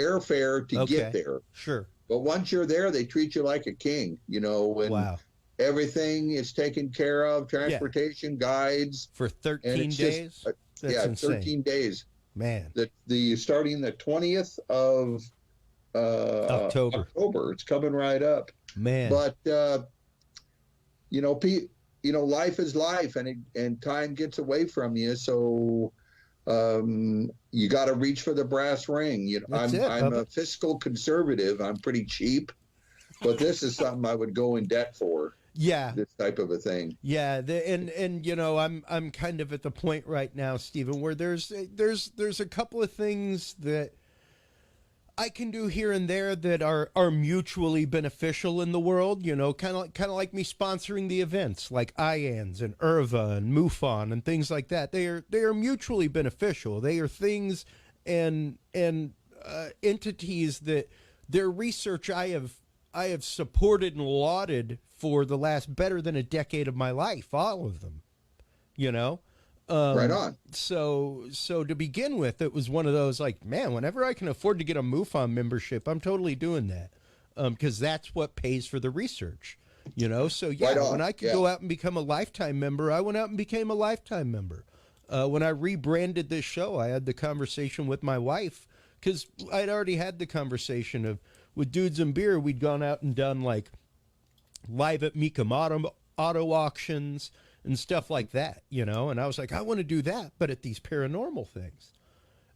airfare to get okay, there. sure. But once you're there, they treat you like a king, and Wow. everything is taken care of, Yeah, transportation, guides, for and 13 it's just, days? That's yeah, insane. 13 days. Man, The starting the 20th of October. October, it's coming right up. Man. But life is life, and time gets away from you. So you got to reach for the brass ring. That's it, I'm Bubba. a fiscal conservative. I'm pretty cheap, but this is something I would go in debt for. Yeah. This type of a thing. Yeah, and I'm kind of at the point right now, Stephen, where there's a couple of things that I can do here and there that are mutually beneficial in the world, kind of like me sponsoring the events like IANS and IRVA and MUFON and things like that. They are mutually beneficial. They are things and entities that their research I have supported and lauded for the last better than a decade of my life, all of them, you know. Right on. So to begin with, it was one of those like, man, whenever I can afford to get a MUFON membership, I'm totally doing that, because that's what pays for the research, So yeah, Right on. when I could go out and become a lifetime member, I went out and became a lifetime member. When I rebranded this show, I had the conversation with my wife because I'd already had the conversation of with Dudes and Beer. We'd gone out and done like live at Mecum auto auctions and stuff like that, And I was like, I want to do that, but at these paranormal things.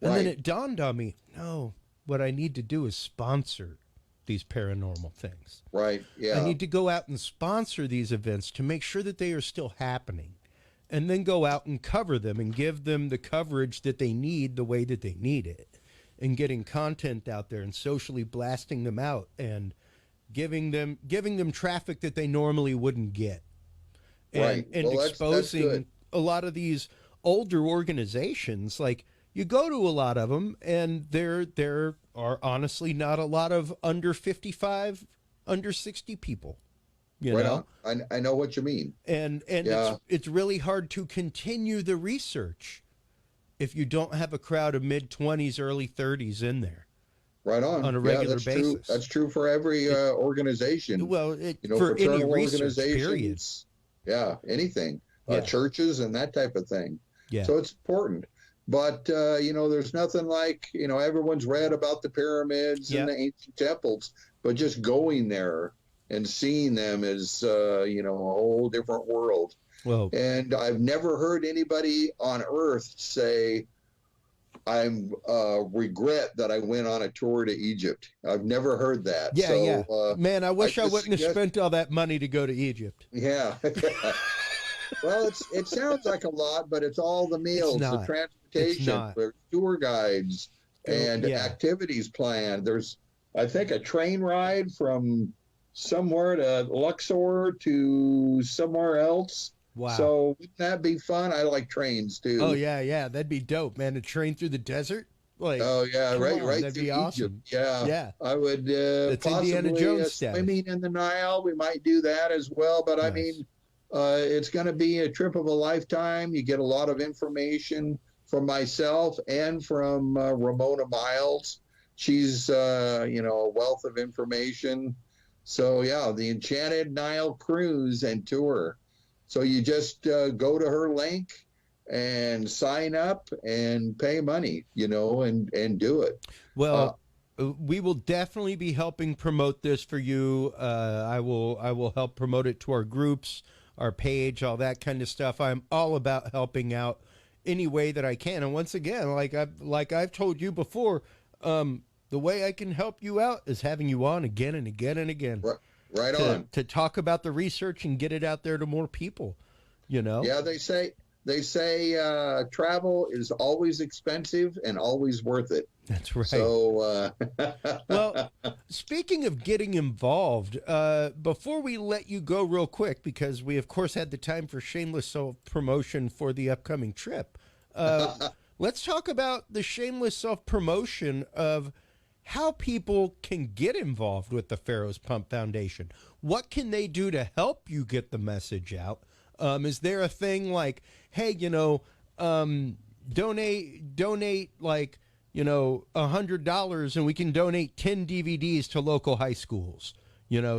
And then it dawned on me, no, what I need to do is sponsor these paranormal things. Right, yeah. I need to go out and sponsor these events to make sure that they are still happening. And then go out and cover them and give them the coverage that they need the way that they need it. And getting content out there and socially blasting them out and giving them traffic that they normally wouldn't get. And exposing that's a lot of these older organizations. Like, you go to a lot of them, and there are honestly not a lot of under 55, under 60 people. You know? I know what you mean. And yeah. it's really hard to continue the research if you don't have a crowd of mid-20s, early 30s in there. Right on a regular that's basis. True. That's true for every organization. Well, for any research, period. Yeah, anything. Churches and that type of thing. Yeah. So it's important. But, there's nothing like, everyone's read about the pyramids and the ancient temples, but just going there and seeing them is, a whole different world. Well, and I've never heard anybody on Earth say, I'm regret that I went on a tour to Egypt. I've never heard that. Yeah. Man, I wish I wouldn't have spent all that money to go to Egypt. Yeah. Well, it sounds like a lot, but it's all the meals, the transportation, the tour guides, and activities planned. There's, I think, a train ride from somewhere to Luxor to somewhere else. Wow. So wouldn't that be fun? I like trains too. Oh yeah, that'd be dope, man. A train through the desert. Like, right that'd through be Egypt. awesome. Yeah. I would That's possibly Indiana Jones swimming in the Nile. We might do that as well. But I mean, it's going to be a trip of a lifetime. You get a lot of information from myself and from Ramona Miles. She's a wealth of information. So yeah, the Enchanted Nile Cruise and Tour. So you just go to her link and sign up and pay money, and do it. Well, we will definitely be helping promote this for you. I will help promote it to our groups, our page, all that kind of stuff. I'm all about helping out any way that I can. And once again, like I've told you before, the way I can help you out is having you on again and again and again. Right on. To talk about the research and get it out there to more people, you know? Yeah, they say travel is always expensive and always worth it. That's right. So, well, speaking of getting involved, before we let you go real quick, because we, of course, had the time for shameless self-promotion for the upcoming trip, let's talk about the shameless self-promotion of how people can get involved with the Pharaoh's Pump Foundation. What can they do to help you get the message out? Is there a thing like, hey, donate like, $100 and we can donate 10 DVDs to local high schools,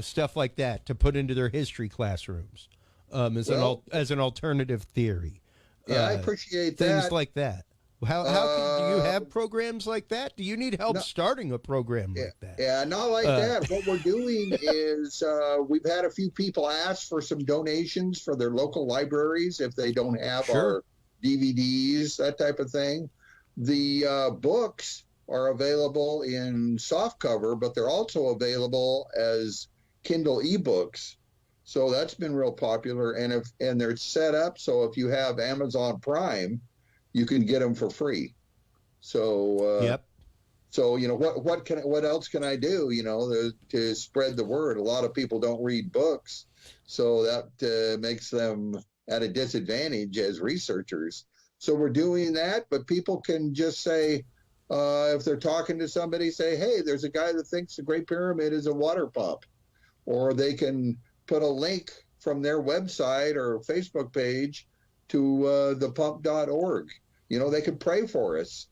stuff like that to put into their history classrooms, as an alternative theory. Yeah, I appreciate things that. like that. How do you have programs like that? Do you need help starting a program like that? Yeah, not like that. What we're doing is we've had a few people ask for some donations for their local libraries if they don't have our DVDs, that type of thing. The books are available in softcover, but they're also available as Kindle ebooks. So that's been real popular, and they're set up so if you have Amazon Prime, you can get them for free. So yep. So what else can I do? To spread the word. A lot of people don't read books, so that makes them at a disadvantage as researchers. So we're doing that, but people can just say, if they're talking to somebody, say, hey, there's a guy that thinks the Great Pyramid is a water pump. Or they can put a link from their website or Facebook page to thepump.org. They can pray for us,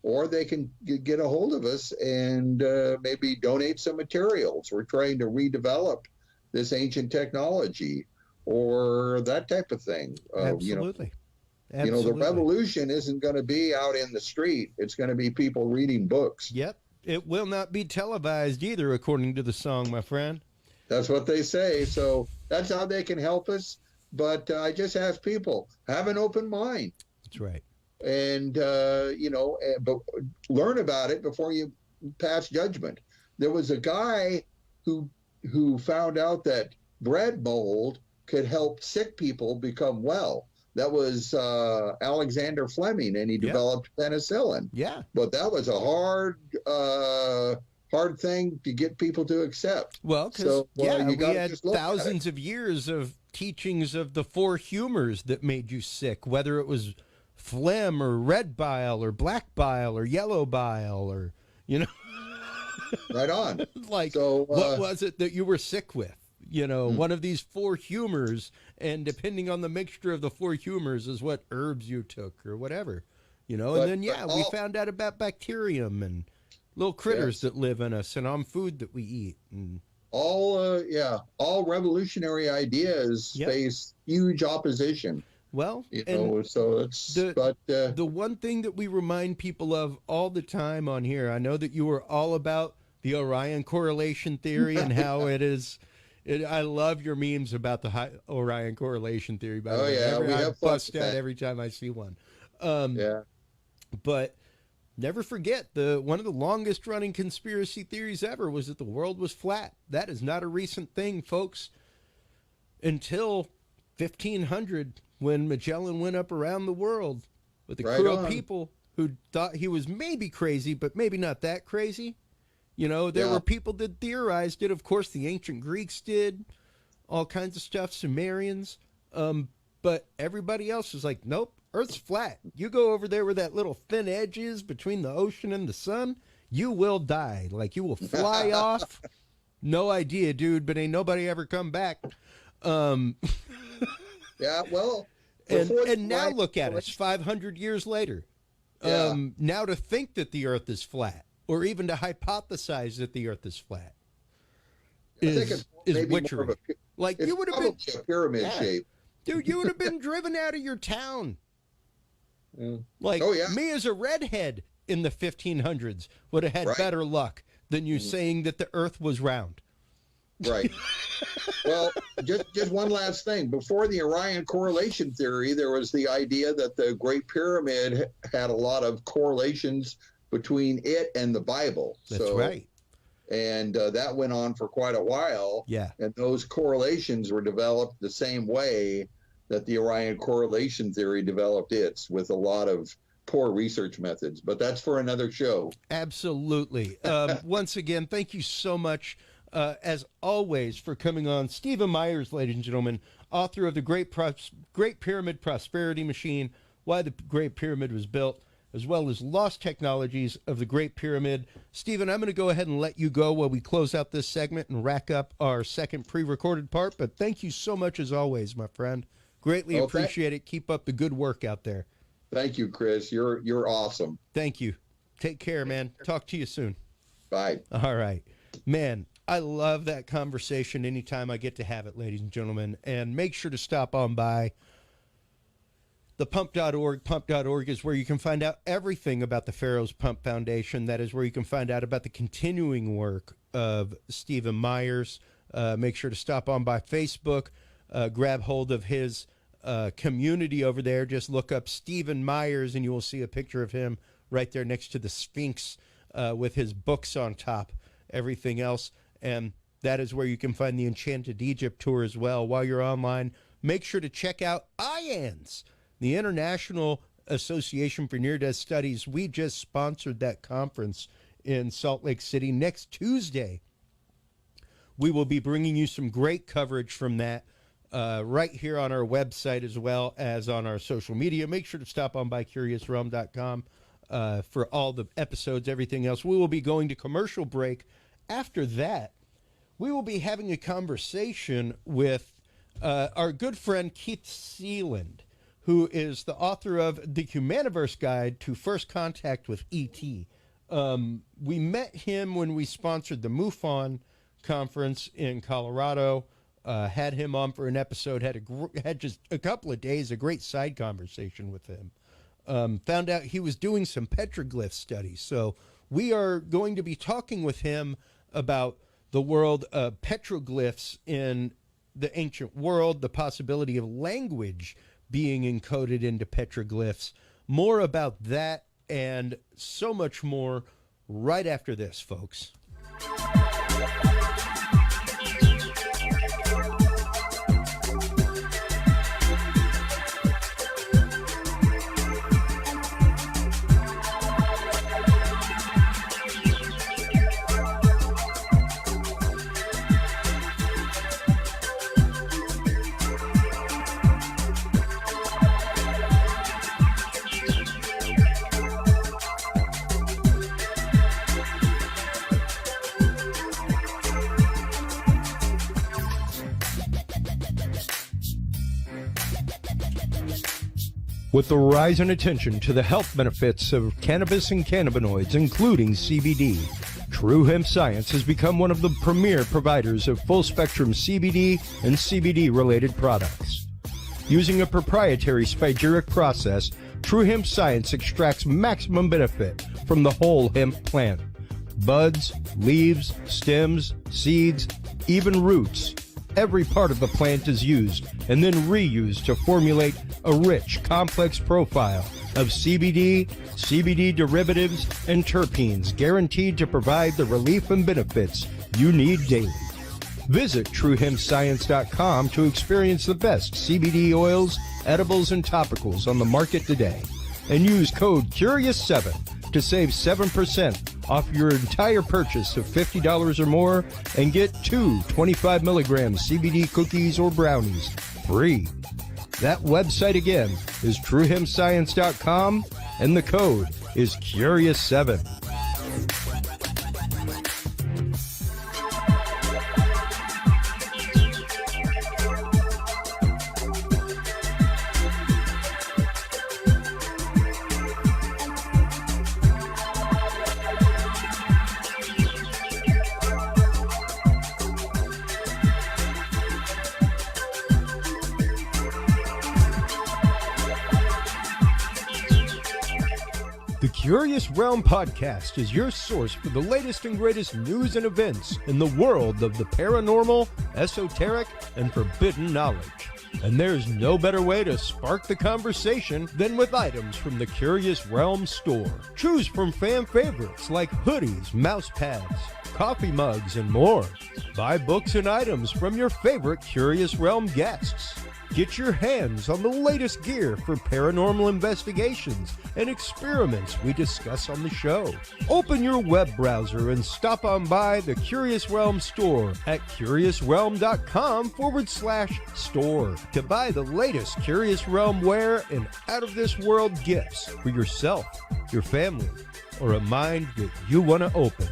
or they can get a hold of us and maybe donate some materials. We're trying to redevelop this ancient technology or that type of thing. Absolutely. The revolution isn't going to be out in the street. It's going to be people reading books. Yep. It will not be televised either, according to the song, my friend. That's what they say. So that's how they can help us. But I just ask people, have an open mind. That's right. And, but learn about it before you pass judgment. There was a guy who found out that bread mold could help sick people become well. That was Alexander Fleming, and he developed penicillin. Yeah. But that was a hard thing to get people to accept. Well, because we had thousands of years of teachings of the four humors that made you sick, whether it was phlegm or red bile or black bile or yellow bile or, Right on. What was it that you were sick with? One of these four humors, and depending on the mixture of the four humors is what herbs you took or whatever, and then, we found out about bacterium and little critters that live in us and on food that we eat. And all revolutionary ideas face huge opposition. Well, so it's the one thing that we remind people of all the time on here, I know that you were all about the Orion correlation theory and how it is. I love your memes about the Orion correlation theory. By the way, I bust out every time I see one. But never forget, one of the longest running conspiracy theories ever was that the world was flat. That is not a recent thing, folks. Until 1500, when Magellan went up around the world with a crew of people who thought he was maybe crazy, but maybe not that crazy. There were people that theorized it. Of course, the ancient Greeks did all kinds of stuff, Sumerians. But everybody else was like, nope, Earth's flat. You go over there where that little thin edge is between the ocean and the sun, you will die. Like, you will fly off. No idea, dude, but ain't nobody ever come back. Well. And now look at us, 500 years later. Now to think that the Earth is flat, or even to hypothesize that the Earth is flat, is witchery. Like, you would have been a pyramid shape, dude. You would have been driven out of your town. Me as a redhead in the 1500s would have had better luck than you saying that the Earth was round. Right. Well, just one last thing. Before the Orion correlation theory, there was the idea that the Great Pyramid had a lot of correlations between it and the Bible. That's right. And that went on for quite a while. Yeah. And those correlations were developed the same way that the Orion correlation theory developed its, with a lot of poor research methods. But that's for another show. Absolutely. Once again, thank you so much, as always, for coming on. Stephen Myers, ladies and gentlemen, author of The Great Pyramid Prosperity Machine, Why the Great Pyramid Was Built, as well as Lost Technologies of the Great Pyramid. Stephen, I'm going to go ahead and let you go while we close out this segment and rack up our second pre-recorded part. But thank you so much, as always, my friend. Greatly appreciate it. Keep up the good work out there. Thank you, Chris. You're awesome. Thank you. Take care, man. Talk to you soon. Bye. All right. Man, I love that conversation anytime I get to have it, ladies and gentlemen. And make sure to stop on by the pump.org. Pump.org is where you can find out everything about the Pharaoh's Pump Foundation. That is where you can find out about the continuing work of Stephen Myers. Make sure to stop on by Facebook. Grab hold of his community over there. Just look up Stephen Myers and you will see a picture of him right there next to the Sphinx with his books on top, everything else. And that is where you can find the Enchanted Egypt tour as well. While you're online, make sure to check out IANS, the International Association for Near-Death Studies. We just sponsored that conference in Salt Lake City. Next Tuesday, we will be bringing you some great coverage from that right here on our website as well as on our social media. Make sure to stop on by CuriousRealm.com for all the episodes, everything else. We will be going to commercial break. After that, we will be having a conversation with our good friend Keith Seland, who is the author of The Humaniverse Guide to First Contact with E.T. We met him when we sponsored the MUFON conference in Colorado. Had him on for an episode, had just a couple of days, a great side conversation with him. Found out he was doing some petroglyph studies. So we are going to be talking with him about the world of petroglyphs in the ancient world, the possibility of language being encoded into petroglyphs. More about that and so much more right after this, folks. With the rise in attention to the health benefits of cannabis and cannabinoids, including CBD, True Hemp Science has become one of the premier providers of full-spectrum CBD and CBD-related products. Using a proprietary spagyric process, True Hemp Science extracts maximum benefit from the whole hemp plant. Buds, leaves, stems, seeds, even roots. Every part of the plant is used and then reused to formulate a rich, complex profile of CBD, CBD derivatives, and terpenes guaranteed to provide the relief and benefits you need daily. Visit TrueHempScience.com to experience the best CBD oils, edibles, and topicals on the market today. And use code CURIOUS7 to save 7% off your entire purchase of $50 or more and get 2 25-milligram CBD cookies or brownies free. That website again is TrueHempScience.com and the code is CURIOUS7. The Curious Realm Podcast is your source for the latest and greatest news and events in the world of the paranormal, esoteric, and forbidden knowledge. And there's no better way to spark the conversation than with items from the Curious Realm store. Choose from fan favorites like hoodies, mouse pads, coffee mugs, and more. Buy books and items from your favorite Curious Realm guests. Get your hands on the latest gear for paranormal investigations and experiments we discuss on the show. Open your web browser and stop on by the Curious Realm store at curiousrealm.com/store to buy the latest Curious Realm wear and out-of-this-world gifts for yourself, your family, or a mind that you want to open.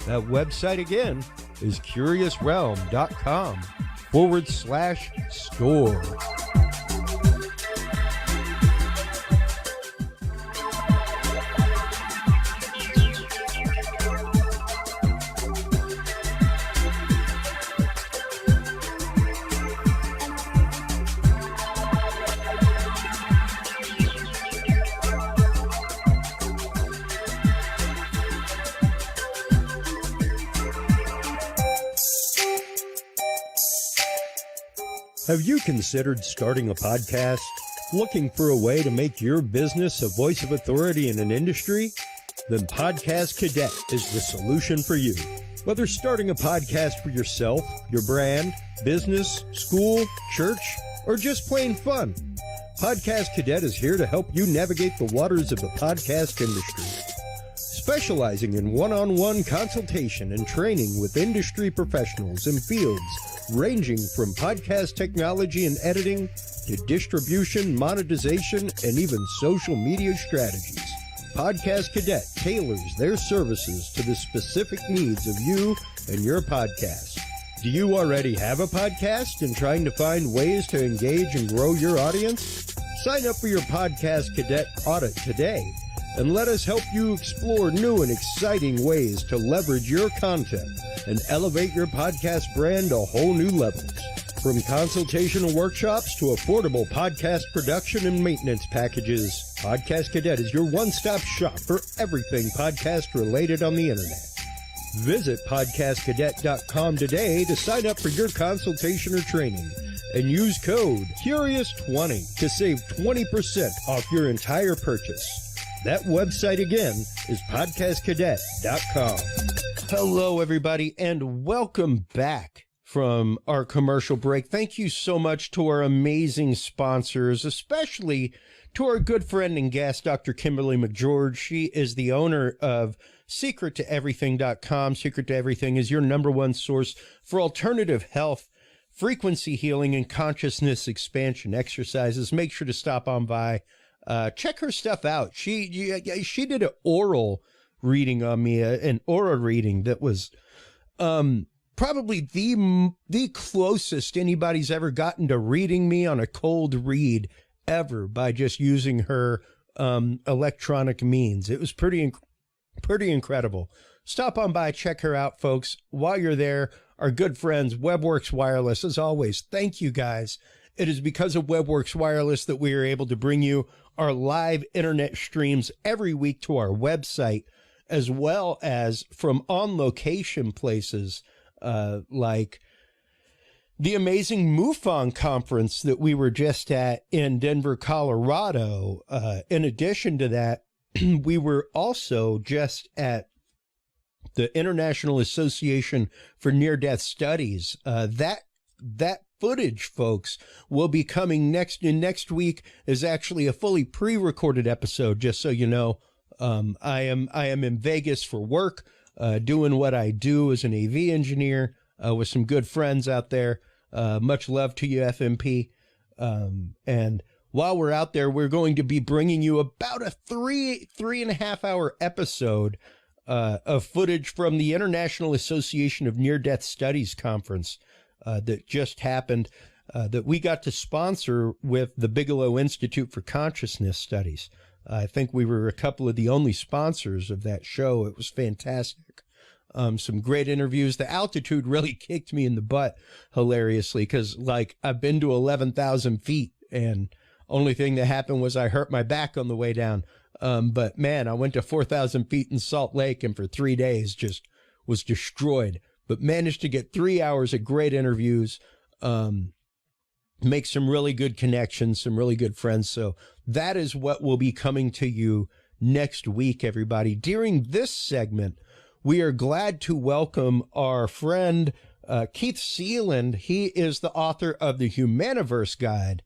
That website again is curiousrealm.com/store. Have you considered starting a podcast? Looking for a way to make your business a voice of authority in an industry? Then Podcast Cadet is the solution for you. Whether starting a podcast for yourself, your brand, business, school, church, or just plain fun, Podcast Cadet is here to help you navigate the waters of the podcast industry. Specializing in one-on-one consultation and training with industry professionals in fields ranging from podcast technology and editing to distribution, monetization, and even social media strategies. Podcast Cadet tailors their services to the specific needs of you and your podcast. Do you already have a podcast and trying to find ways to engage and grow your audience? Sign up for your Podcast Cadet audit today and let us help you explore new and exciting ways to leverage your content and elevate your podcast brand to whole new levels. From consultational workshops to affordable podcast production and maintenance packages, Podcast Cadet is your one-stop shop for everything podcast related on the internet. Visit podcastcadet.com today to sign up for your consultation or training and use code CURIOUS20 to save 20% off your entire purchase. That website again is podcastcadet.com. Hello, everybody, and welcome back from our commercial break. Thank you so much to our amazing sponsors, especially to our good friend and guest, Dr. Kimberly McGeorge. She is the owner of secrettoeverything.com. Secret to Everything is your number one source for alternative health, frequency healing, and consciousness expansion exercises. Make sure to stop on by. Check her stuff out. She did an oral reading on me, an aura reading that was probably the closest anybody's ever gotten to reading me on a cold read ever by just using her electronic means. It was pretty incredible. Stop on by, check her out, folks. While you're there, our good friends, WebWorks Wireless, as always, thank you guys. It is because of WebWorks Wireless that we are able to bring you our live internet streams every week to our website, as well as from on-location places like the amazing MUFON conference that we were just at in Denver, Colorado. In addition to that, we were also just at the International Association for Near-Death Studies. That footage, folks, will be coming next week. Is actually a fully pre-recorded episode, just so you know. I am in Vegas for work, doing what I do as an AV engineer, with some good friends out there. Much love to you, FMP. And while we're out there, we're going to be bringing you about a three and a half hour episode of footage from the International Association of Near-Death Studies conference that just happened, that we got to sponsor with the Bigelow Institute for Consciousness Studies. I think we were a couple of the only sponsors of that show. It was fantastic. Some great interviews. The altitude really kicked me in the butt hilariously because, like, I've been to 11,000 feet and only thing that happened was I hurt my back on the way down. But man, I went to 4,000 feet in Salt Lake and for 3 days just was destroyed, but managed to get 3 hours of great interviews. make some really good connections, some really good friends. So that is what will be coming to you next week, everybody. During this segment, we are glad to welcome our friend Keith Seland. He is the author of the Humaniverse Guide,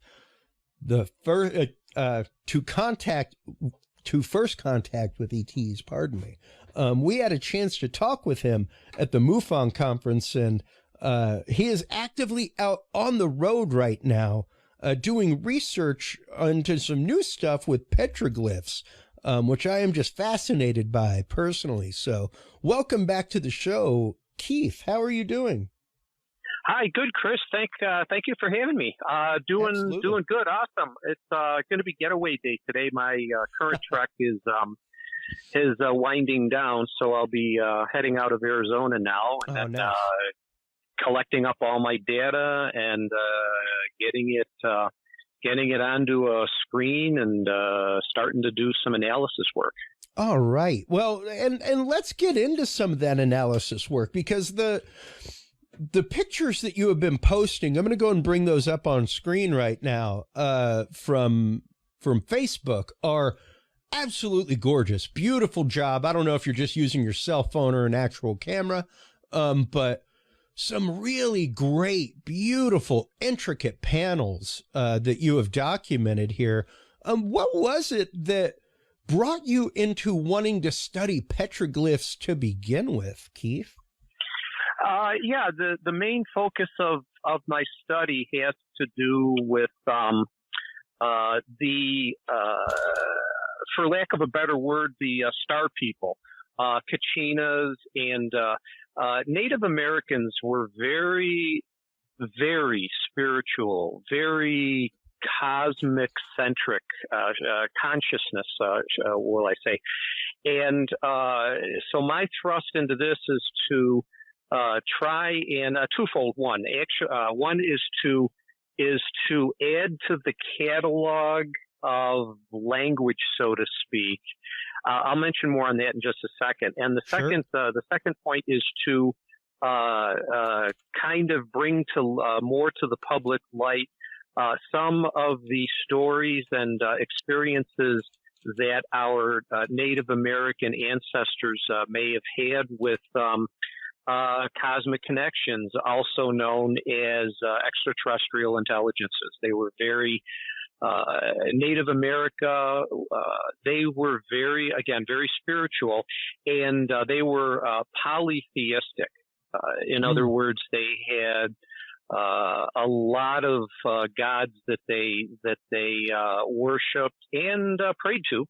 the first to first contact with ETs. Pardon me. We had a chance to talk with him at the MUFON conference, and he is actively out on the road right now, doing research into some new stuff with petroglyphs, which I am just fascinated by personally. So welcome back to the show, Keith. How are you doing? Hi, good, Chris. Thank you for having me. Doing good. Awesome. It's going to be getaway day today. My current trek is winding down, so I'll be heading out of Arizona now, and nice. Collecting up all my data and getting it onto a screen and starting to do some analysis work. All right. Well, and let's get into some of that analysis work, because the pictures that you have been posting, I'm going to go and bring those up on screen right now, from Facebook, are absolutely gorgeous. Beautiful job. I don't know if you're just using your cell phone or an actual camera, but some really great, beautiful, intricate panels that you have documented here. What was it that brought you into wanting to study petroglyphs to begin with, Keith? Yeah, the main focus of my study has to do with for lack of a better word, the star people, Kachinas, and Native Americans were very, very spiritual, very cosmic-centric consciousness, will I say. And so my thrust into this is to try and twofold. One is to add to the catalog of language, so to speak. I'll mention more on that in just a second. And the second point is to kind of bring to more to the public light some of the stories and experiences that our Native American ancestors may have had with cosmic connections, also known as extraterrestrial intelligences. They were very Native America, they were very spiritual, and they were polytheistic. In other words, they had a lot of gods that they worshipped and prayed to,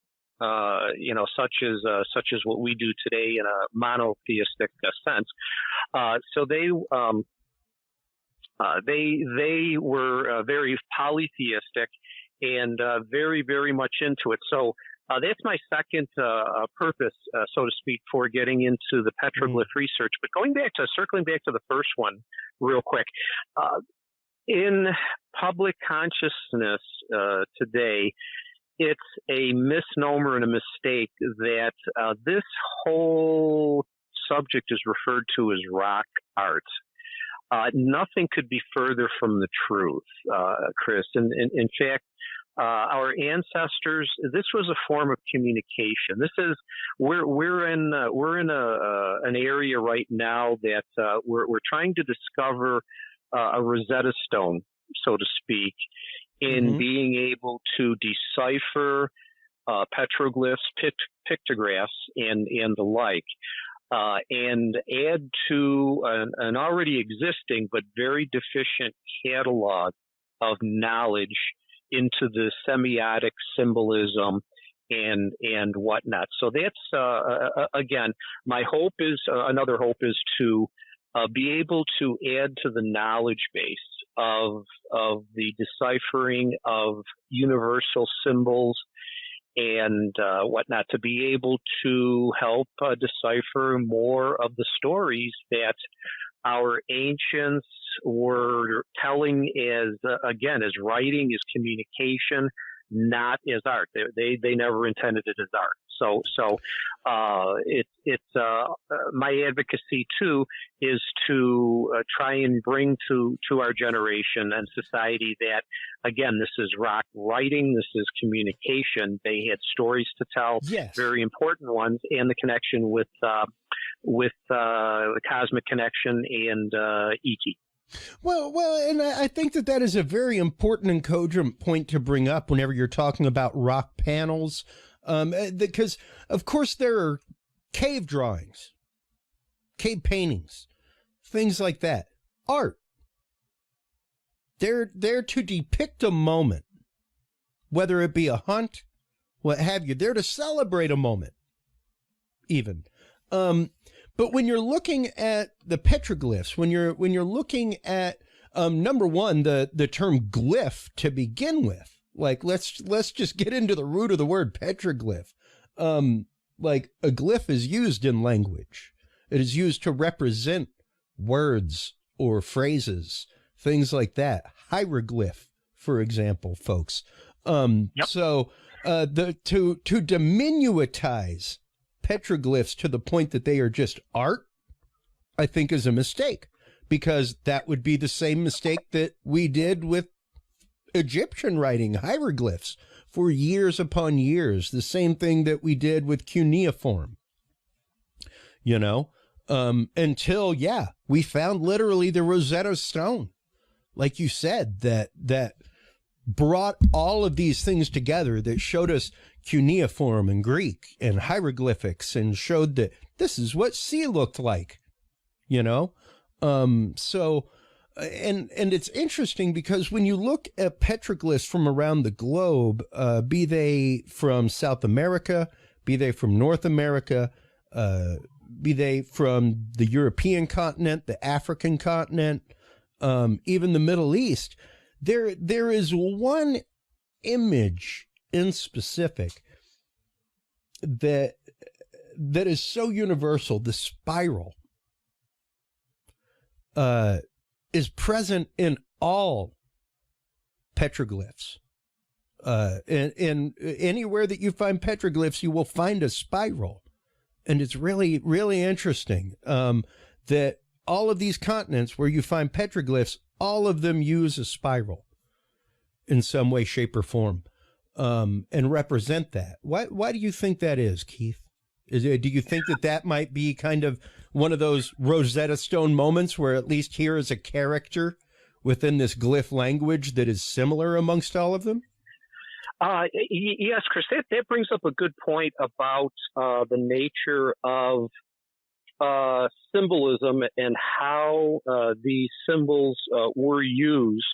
such as what we do today in a monotheistic sense. So they were very polytheistic and very, very much into it. So that's my second purpose, so to speak, for getting into the petroglyph research. But circling back to the first one real quick, in public consciousness today, it's a misnomer and a mistake that this whole subject is referred to as rock art. Nothing could be further from the truth, Chris. And in fact, our ancestors, this was a form of communication. We're in an area right now that we're trying to discover a Rosetta Stone, so to speak, in being able to decipher petroglyphs, pictographs, and the like. And add to an already existing but very deficient catalog of knowledge into the semiotic symbolism and whatnot. So that's again, my hope is another hope is to be able to add to the knowledge base of the deciphering of universal symbols and whatnot, to be able to help decipher more of the stories that our ancients were telling as writing, as communication, not as art. They never intended it as art. So my advocacy too is to try and bring to our generation and society that, again, this is rock writing, this is communication. They had stories to tell, Yes. very important ones, and the connection with the cosmic connection and ET. Well, and I think that is a very important and cogent point to bring up whenever you're talking about rock panels, because, of course, there are cave drawings, cave paintings, things like that. Art. They're there to depict a moment, whether it be a hunt, what have you. They're to celebrate a moment, even. But when you're looking at the petroglyphs, when you're looking at number one, the term glyph to begin with, like let's just get into the root of the word petroglyph. Like a glyph is used in language. It is used to represent words or phrases, things like that. Hieroglyph, for example, folks. Yep. So to diminutize petroglyphs to the point that they are just art, I think is a mistake, because that would be the same mistake that we did with Egyptian writing, hieroglyphs, for years upon years. The same thing that we did with cuneiform, until, we found literally the Rosetta Stone, like you said, that brought all of these things together, that showed us cuneiform and Greek and hieroglyphics, and showed that this is what sea looked like, So, and it's interesting because when you look at petroglyphs from around the globe, be they from South America, be they from North America, be they from the European continent, the African continent, even the Middle East, there is one image in specific that is so universal. The spiral is present in all petroglyphs. In anywhere that you find petroglyphs, you will find a spiral, and it's really, really interesting that all of these continents where you find petroglyphs, all of them use a spiral in some way, shape, or form, and represent that. Why do you think that is, Keith? Do you think that might be kind of one of those Rosetta Stone moments where at least here is a character within this glyph language that is similar amongst all of them? Yes, Chris, that brings up a good point about the nature of symbolism and how these symbols were used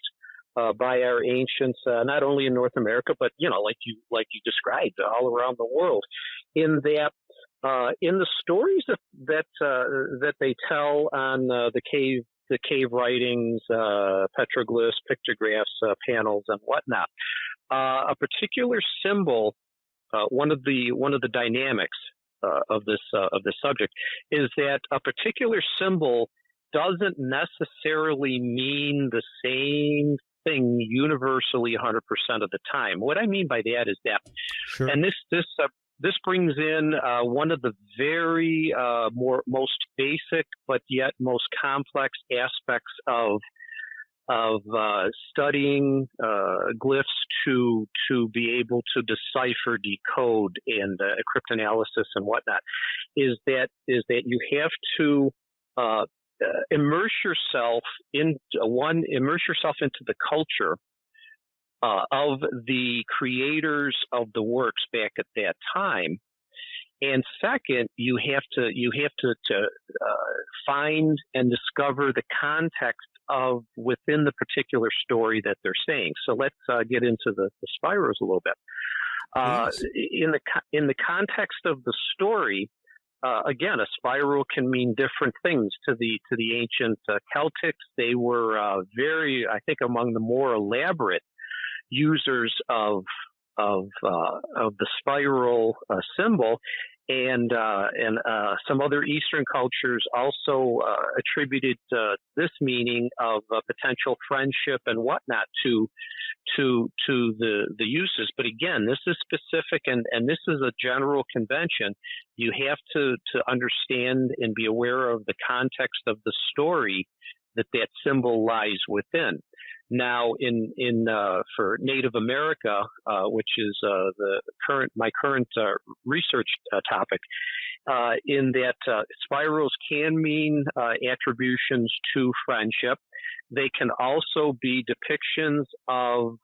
by our ancients, not only in North America, but like you described, all around the world. In that, in the stories that they tell on the cave writings, petroglyphs, pictographs, panels, and whatnot, a particular symbol, one of the dynamics of this subject is that a particular symbol doesn't necessarily mean the same thing universally 100% of the time. What I mean by that is that, Sure. and this brings in one of the very most basic but yet most complex aspects of studying glyphs to be able to decipher, decode, and cryptanalysis and whatnot, is that you have to immerse yourself into the culture of the creators of the works back at that time. And second, you have to find and discover the context of within the particular story that they're saying. So let's get into the spirals a little bit. In the context of the story, again, a spiral can mean different things to the ancient Celtics. They were very, I think, among the more elaborate users of the spiral symbol. and some other Eastern cultures also attributed this meaning of potential friendship and whatnot to the uses. But again, this is specific, and this is a general convention. You have to understand and be aware of the context of the story that symbol lies within. Now, for Native America, which is my current research topic, in that spirals can mean attributions to friendship. They can also be depictions of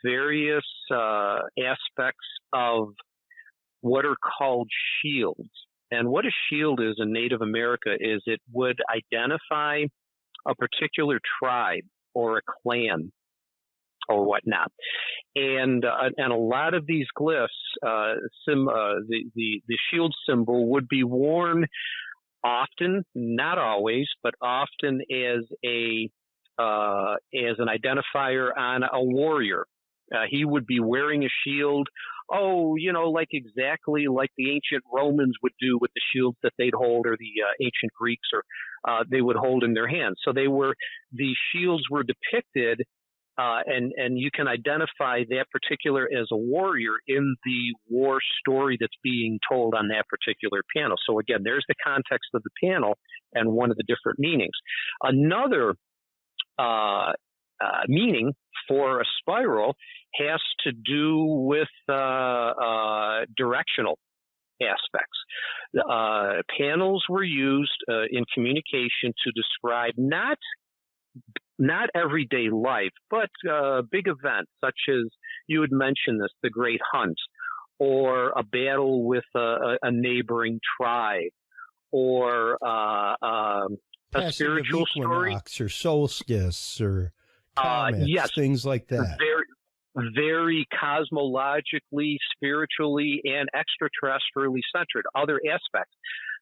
various aspects of what are called shields. And what a shield is in Native America is it would identify a particular tribe or a clan or whatnot. And a lot of these glyphs, the shield symbol would be worn often, not always, but often as an identifier on a warrior. He would be wearing a shield, exactly like the ancient Romans would do with the shields that they'd hold, or the ancient Greeks, or they would hold in their hands. So these shields were depicted, and you can identify that particular as a warrior in the war story that's being told on that particular panel. So again, there's the context of the panel and one of the different meanings. Another meaning for a spiral has to do with directional aspects. Panels were used in communication to describe not everyday life, but big events such as, you had mentioned this, the Great Hunt, or a battle with a neighboring tribe, or a spiritual story, or solstice, or comets, yes, things like that. Very cosmologically, spiritually, and extraterrestrially centered. Other aspects.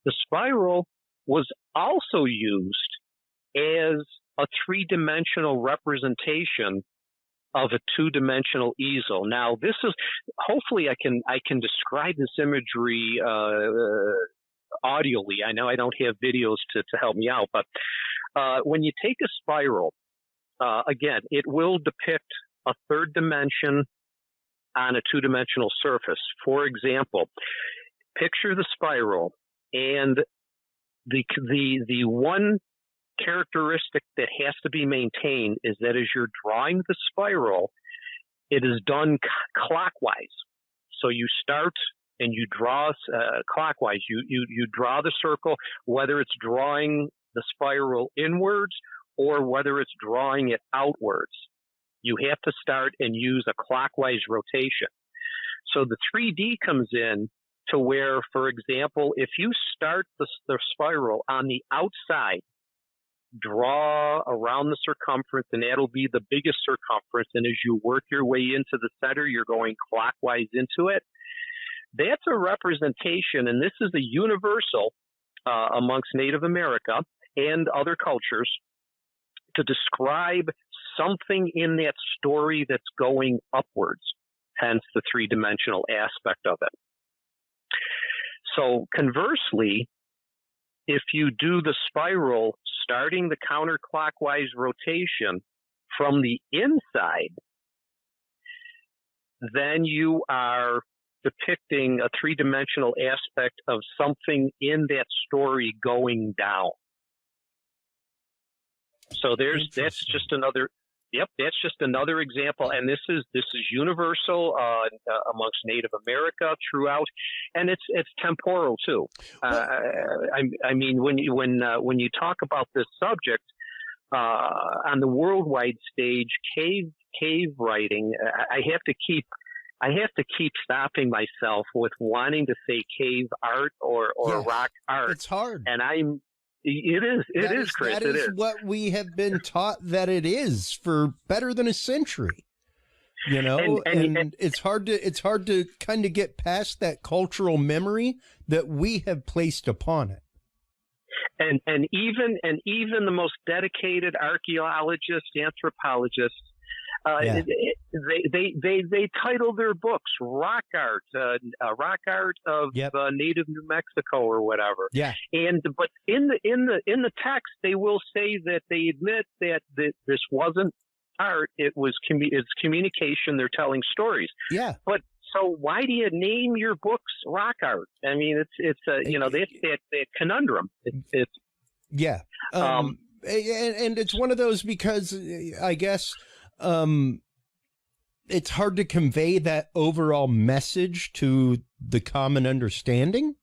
The spiral was also used as a three-dimensional representation of a two-dimensional easel. Now, this is, hopefully I can describe this imagery audially. I know I don't have videos to help me out, but when you take a spiral, again, it will depict a third dimension on a two-dimensional surface. For example, picture the spiral, and the one characteristic that has to be maintained is that as you're drawing the spiral, it is done clockwise. So you start and you draw clockwise. You draw the circle, whether it's drawing the spiral inwards or whether it's drawing it outwards. You have to start and use a clockwise rotation. So the 3D comes in to where, for example, if you start the spiral on the outside, draw around the circumference, and that'll be the biggest circumference. And as you work your way into the center, you're going clockwise into it. That's a representation, and this is a universal amongst Native America and other cultures, to describe something in that story that's going upwards, hence the three-dimensional aspect of it. So conversely, if you do the spiral starting the counterclockwise rotation from the inside, then you are depicting a three-dimensional aspect of something in that story going down. So that's just another example, and this is universal amongst Native America throughout, and it's temporal too. I mean, when you talk about this subject on the worldwide stage, cave writing, I have to keep stopping myself with wanting to say cave art or rock art. It's hard, and It is, Chris. That is what we have been taught that it is for better than a century. You know, and it's hard to kind of get past that cultural memory that we have placed upon it. And even the most dedicated archaeologists, anthropologists, Yeah. They title their books rock art of Yep. native New Mexico or whatever. Yeah. But in the text they will say that they admit that this wasn't art. It's communication. They're telling stories. Yeah. But so why do you name your books rock art? I mean, it's that conundrum. It's yeah. And it's one of those because I guess it's hard to convey that overall message to the common understanding,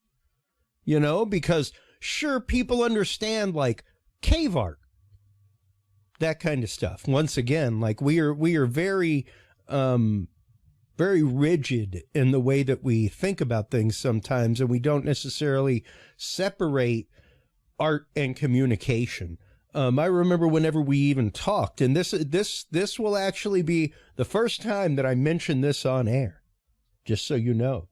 because sure, people understand like cave art, that kind of stuff. Once again, like we are very, very rigid in the way that we think about things sometimes, and we don't necessarily separate art and communication. I remember whenever we even talked, and this will actually be the first time that I mention this on air, just so you know.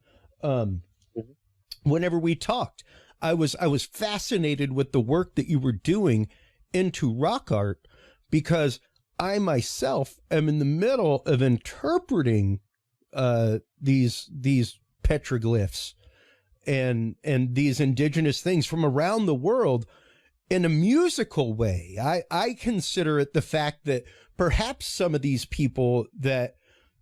Whenever we talked, I was fascinated with the work that you were doing into rock art, because I myself am in the middle of interpreting these petroglyphs and these indigenous things from around the world in a musical way. I consider it the fact that perhaps some of these people that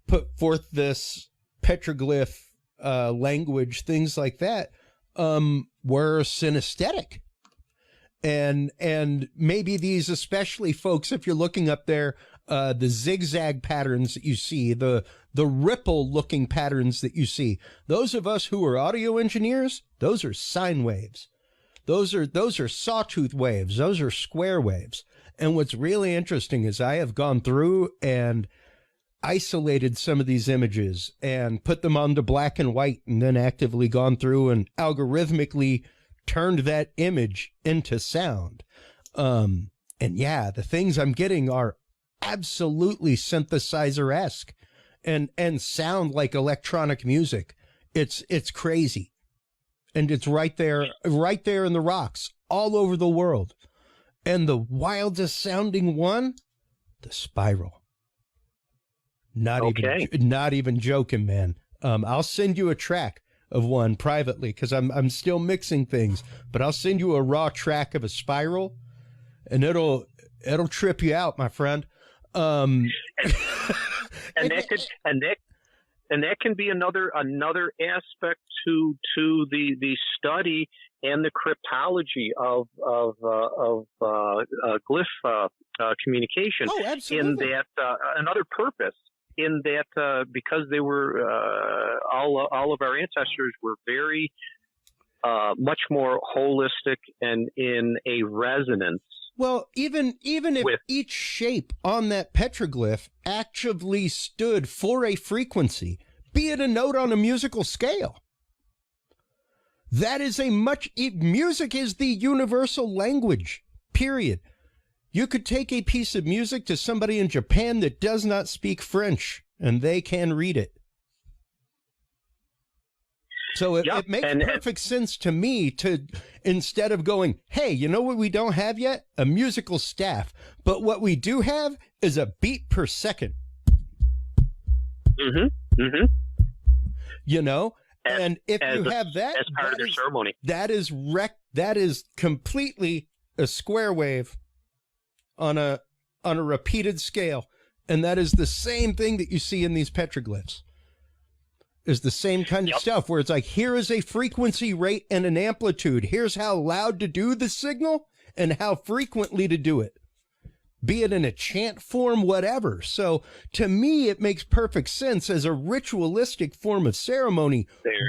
put forth this petroglyph language, things like that, were synesthetic. And maybe these, especially folks, if you're looking up there, the zigzag patterns that you see, the ripple looking patterns that you see, those of us who are audio engineers, those are sine waves. Those are sawtooth waves. Those are square waves. And what's really interesting is I have gone through and isolated some of these images and put them onto black and white, and then actively gone through and algorithmically turned that image into sound. And yeah, the things I'm getting are absolutely synthesizer-esque and sound like electronic music. It's crazy. And it's right there in the rocks all over the world. And the wildest sounding one, the spiral. Not even joking, man. I'll send you a track of one privately, because I'm still mixing things, but I'll send you a raw track of a spiral, and it'll trip you out, my friend. And that can be another aspect to the study and the cryptology of glyph communication. Oh, absolutely. In that another purpose, in that because they were all of our ancestors were very much more holistic and in a resonance. Well, even if each shape on that petroglyph actually stood for a frequency, be it a note on a musical scale, that is music is the universal language, period. You could take a piece of music to somebody in Japan that does not speak French, and they can read it. So it makes perfect sense to me to, instead of going, hey, you know what we don't have yet? A musical staff. But what we do have is a beat per second. Mm-hmm. Mm-hmm. And if you have that, as part of their ceremony, that is completely a square wave on a repeated scale. And that is the same thing that you see in these petroglyphs. Is the same kind of stuff where it's like, here is a frequency rate and an amplitude. Here's how loud to do the signal and how frequently to do it, be it in a chant form, whatever. So to me, it makes perfect sense as a ritualistic form of ceremony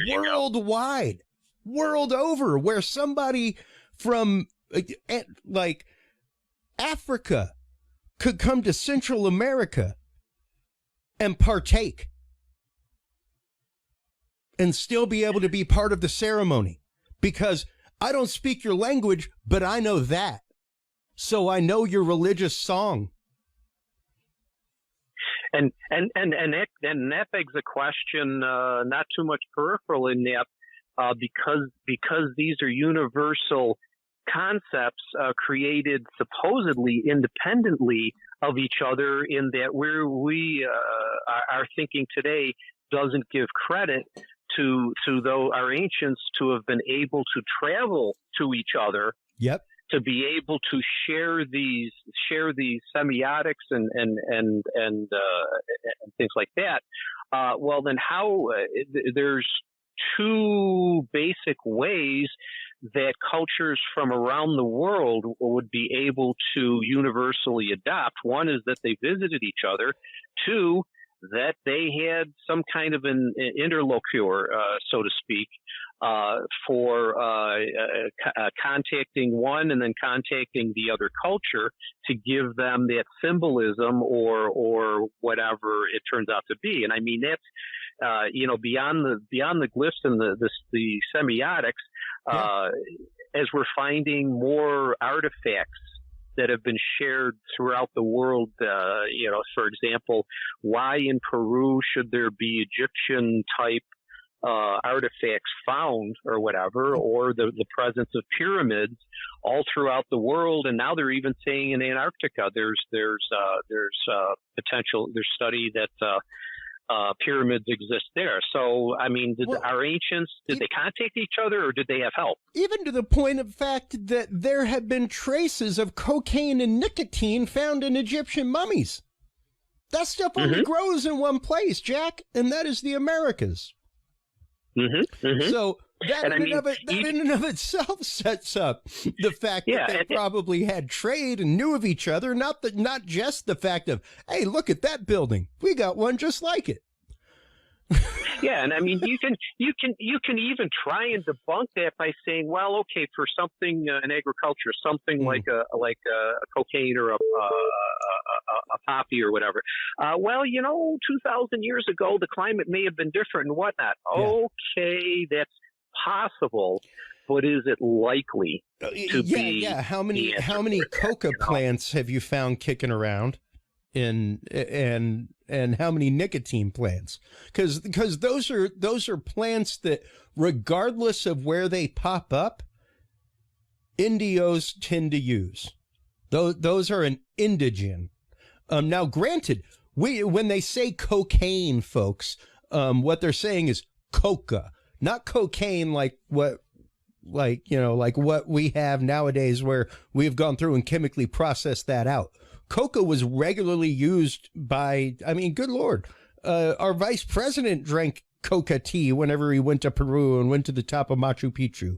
worldwide, world over, where somebody from like Africa could come to Central America and partake and still be able to be part of the ceremony, because I don't speak your language, but I know that. So I know your religious song. And that begs a question, not too much peripheral in that, because these are universal concepts created supposedly independently of each other, in that we are thinking today doesn't give credit to our ancients to have been able to travel to each other. Yep. To be able to share these semiotics and things like that. Well, then how there's two basic ways that cultures from around the world would be able to universally adopt. One is that they visited each other. Two, that they had some kind of an interlocutor, so to speak, for contacting one and then contacting the other culture to give them that symbolism or whatever it turns out to be. And I mean, that's beyond the glyphs and the semiotics, as we're finding more artifacts that have been shared throughout the world. For example, why in Peru should there be Egyptian type artifacts found or whatever, or the presence of pyramids all throughout the world? And now they're even saying in Antarctica there's potential, there's study that pyramids exist there. So, I mean, did our ancients, did they contact each other, or did they have help? Even to the point of fact that there have been traces of cocaine and nicotine found in Egyptian mummies. That stuff only grows in one place, Jack, and that is the Americas. So that in and of itself sets up the fact that they probably had trade and knew of each other. Not just the fact of, hey, look at that building, we got one just like it. Yeah, and I mean, you can even try and debunk that by saying, well, okay, for something in agriculture, something like a cocaine or a poppy or whatever. 2,000 years ago, the climate may have been different and whatnot. Yeah. Okay, that's possible, but is it likely to be? Yeah. How many coca plants have you found kicking around? And how many nicotine plants? Because those are plants that, regardless of where they pop up, Indios tend to use. Those are an indigen. Now, granted, when they say cocaine, folks, what they're saying is coca, not cocaine like what we have nowadays, where we've gone through and chemically processed that out. Coca was regularly used by, I mean, good Lord, our vice president drank coca tea whenever he went to Peru and went to the top of Machu Picchu,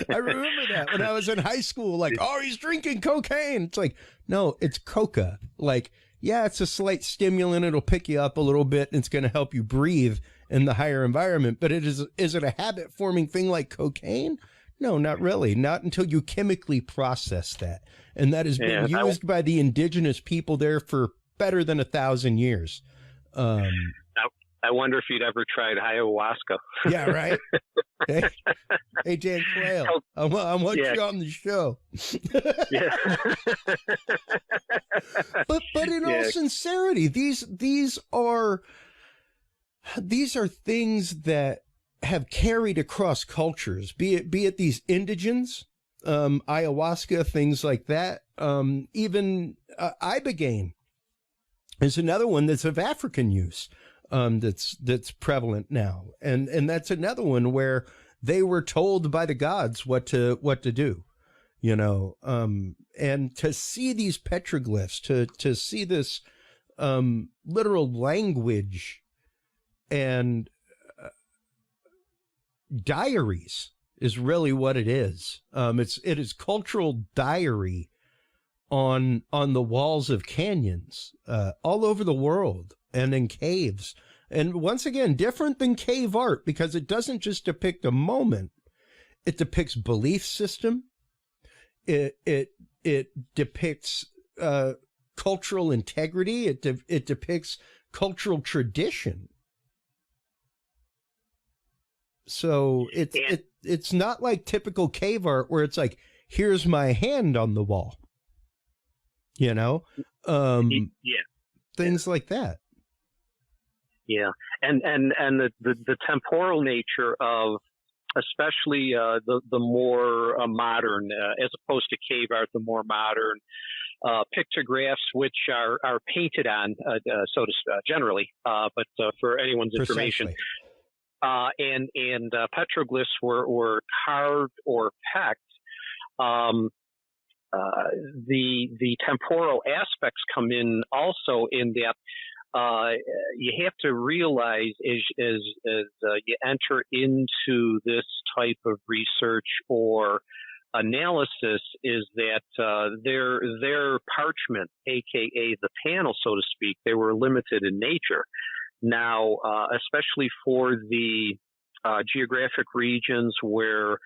I remember that when I was in high school, like, oh, he's drinking cocaine. It's like, no, it's coca. Like, yeah, it's a slight stimulant. It'll pick you up a little bit, and it's going to help you breathe in the higher environment. But is it a habit forming thing like cocaine? No, not really. Not until you chemically process that. And that has been used by the indigenous people there for better than 1,000 years. I wonder if you'd ever tried ayahuasca. Yeah, right. Hey, Dan Quayle, I want you on the show. But in all sincerity, these are things that have carried across cultures, be it these indigens, ayahuasca, things like that. Even ibogaine is another one that's of African use, that's prevalent now, and that's another one where they were told by the gods what to do, and to see these petroglyphs, to see this literal language and diaries is really what it is. It is cultural diary on the walls of canyons all over the world and in caves. And once again, different than cave art, because it doesn't just depict a moment. It depicts belief system. It depicts cultural integrity. It depicts cultural tradition. So it's not like typical cave art where it's like, here's my hand on the wall, things like that. Yeah. And the temporal nature of especially the more modern, as opposed to cave art, the more modern pictographs, which are painted on, generally, but for anyone's information. And petroglyphs were carved or pecked. The temporal aspects come in also in that you have to realize as you enter into this type of research or analysis is that their parchment, aka the panel, so to speak, they were limited in nature. Now, especially for the geographic regions where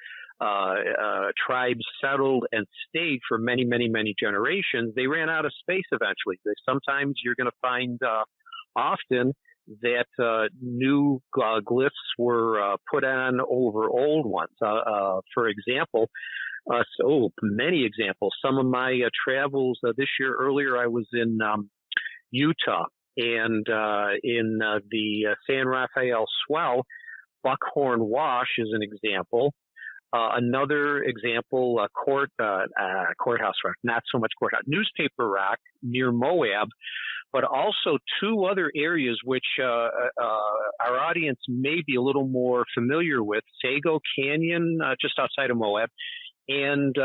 tribes settled and stayed for many, many, many generations, they ran out of space eventually. Sometimes you're going to find often that new glyphs were put on over old ones. For example, many examples. Some of my travels this year, earlier I was in Utah, and in the San Rafael Swell, Buckhorn Wash is an example. Another example, courthouse rock, not so much courthouse, newspaper rock near Moab, but also two other areas which our audience may be a little more familiar with: Sago Canyon, just outside of Moab, and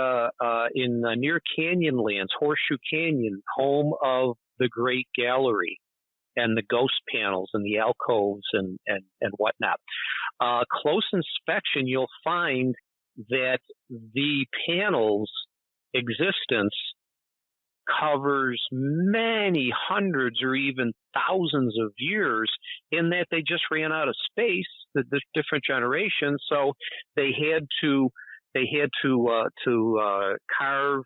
in near Canyonlands, Horseshoe Canyon, home of the Great Gallery and the ghost panels and the alcoves and whatnot. Close inspection, you'll find that the panel's existence covers many hundreds or even thousands of years, in that they just ran out of space, the different generations, so they had to carve,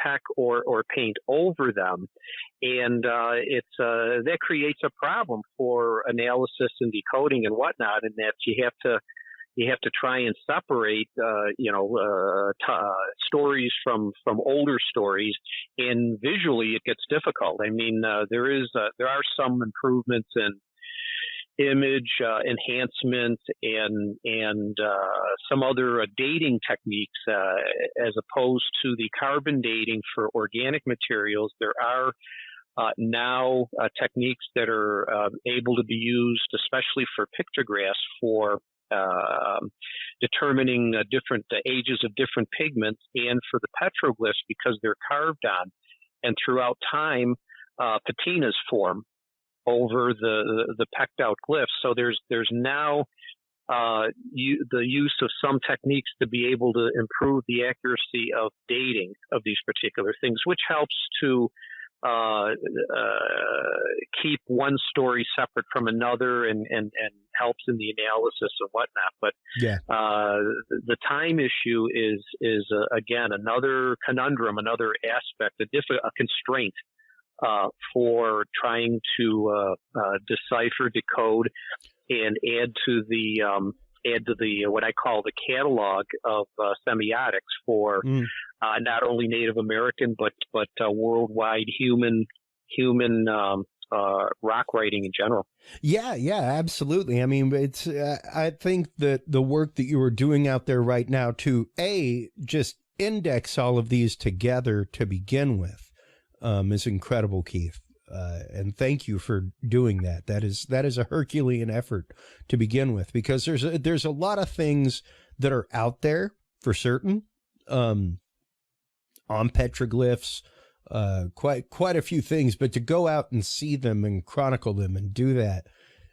peck, or paint over them, and that creates a problem for analysis and decoding and whatnot, in that you have to try and separate stories from older stories, and visually it gets difficult. I mean, there are some improvements in image enhancement and some other dating techniques as opposed to the carbon dating for organic materials. There are now techniques that are able to be used, especially for pictographs, for determining different ages of different pigments, and for the petroglyphs, because they're carved on, and throughout time patinas form over the pecked out glyphs. So there's now the use of some techniques to be able to improve the accuracy of dating of these particular things, which helps to keep one story separate from another and helps in the analysis and whatnot. But the time issue is again another conundrum, another aspect, a constraint for trying to decipher, decode, and add to the what I call the catalog of semiotics for not only Native American but worldwide human rock writing in general. Yeah, absolutely. I mean, it's I think that the work that you are doing out there right now to just index all of these together to begin with is incredible, Keith. And thank you for doing that. That is a Herculean effort to begin with, because there's a lot of things that are out there for certain on petroglyphs, quite a few things, but to go out and see them and chronicle them and do that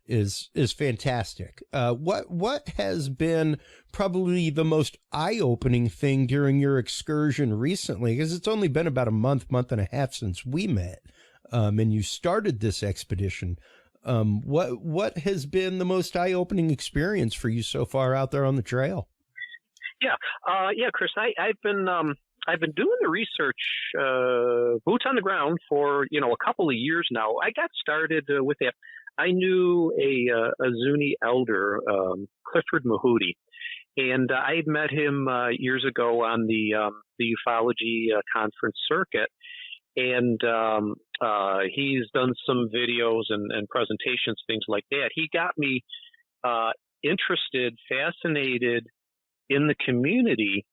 is fantastic. What has been probably the most eye-opening thing during your excursion recently? Because it's only been about a month and a half since we met, and you started this expedition. What has been the most eye-opening experience for you so far out there on the trail? Yeah, Chris, I've been doing the research, boots on the ground for a couple of years now. I got started with that. I knew a Zuni elder, Clifford Mahudi, and I had met him years ago on the ufology conference circuit, and he's done some videos and presentations, things like that. He got me interested, fascinated in the community,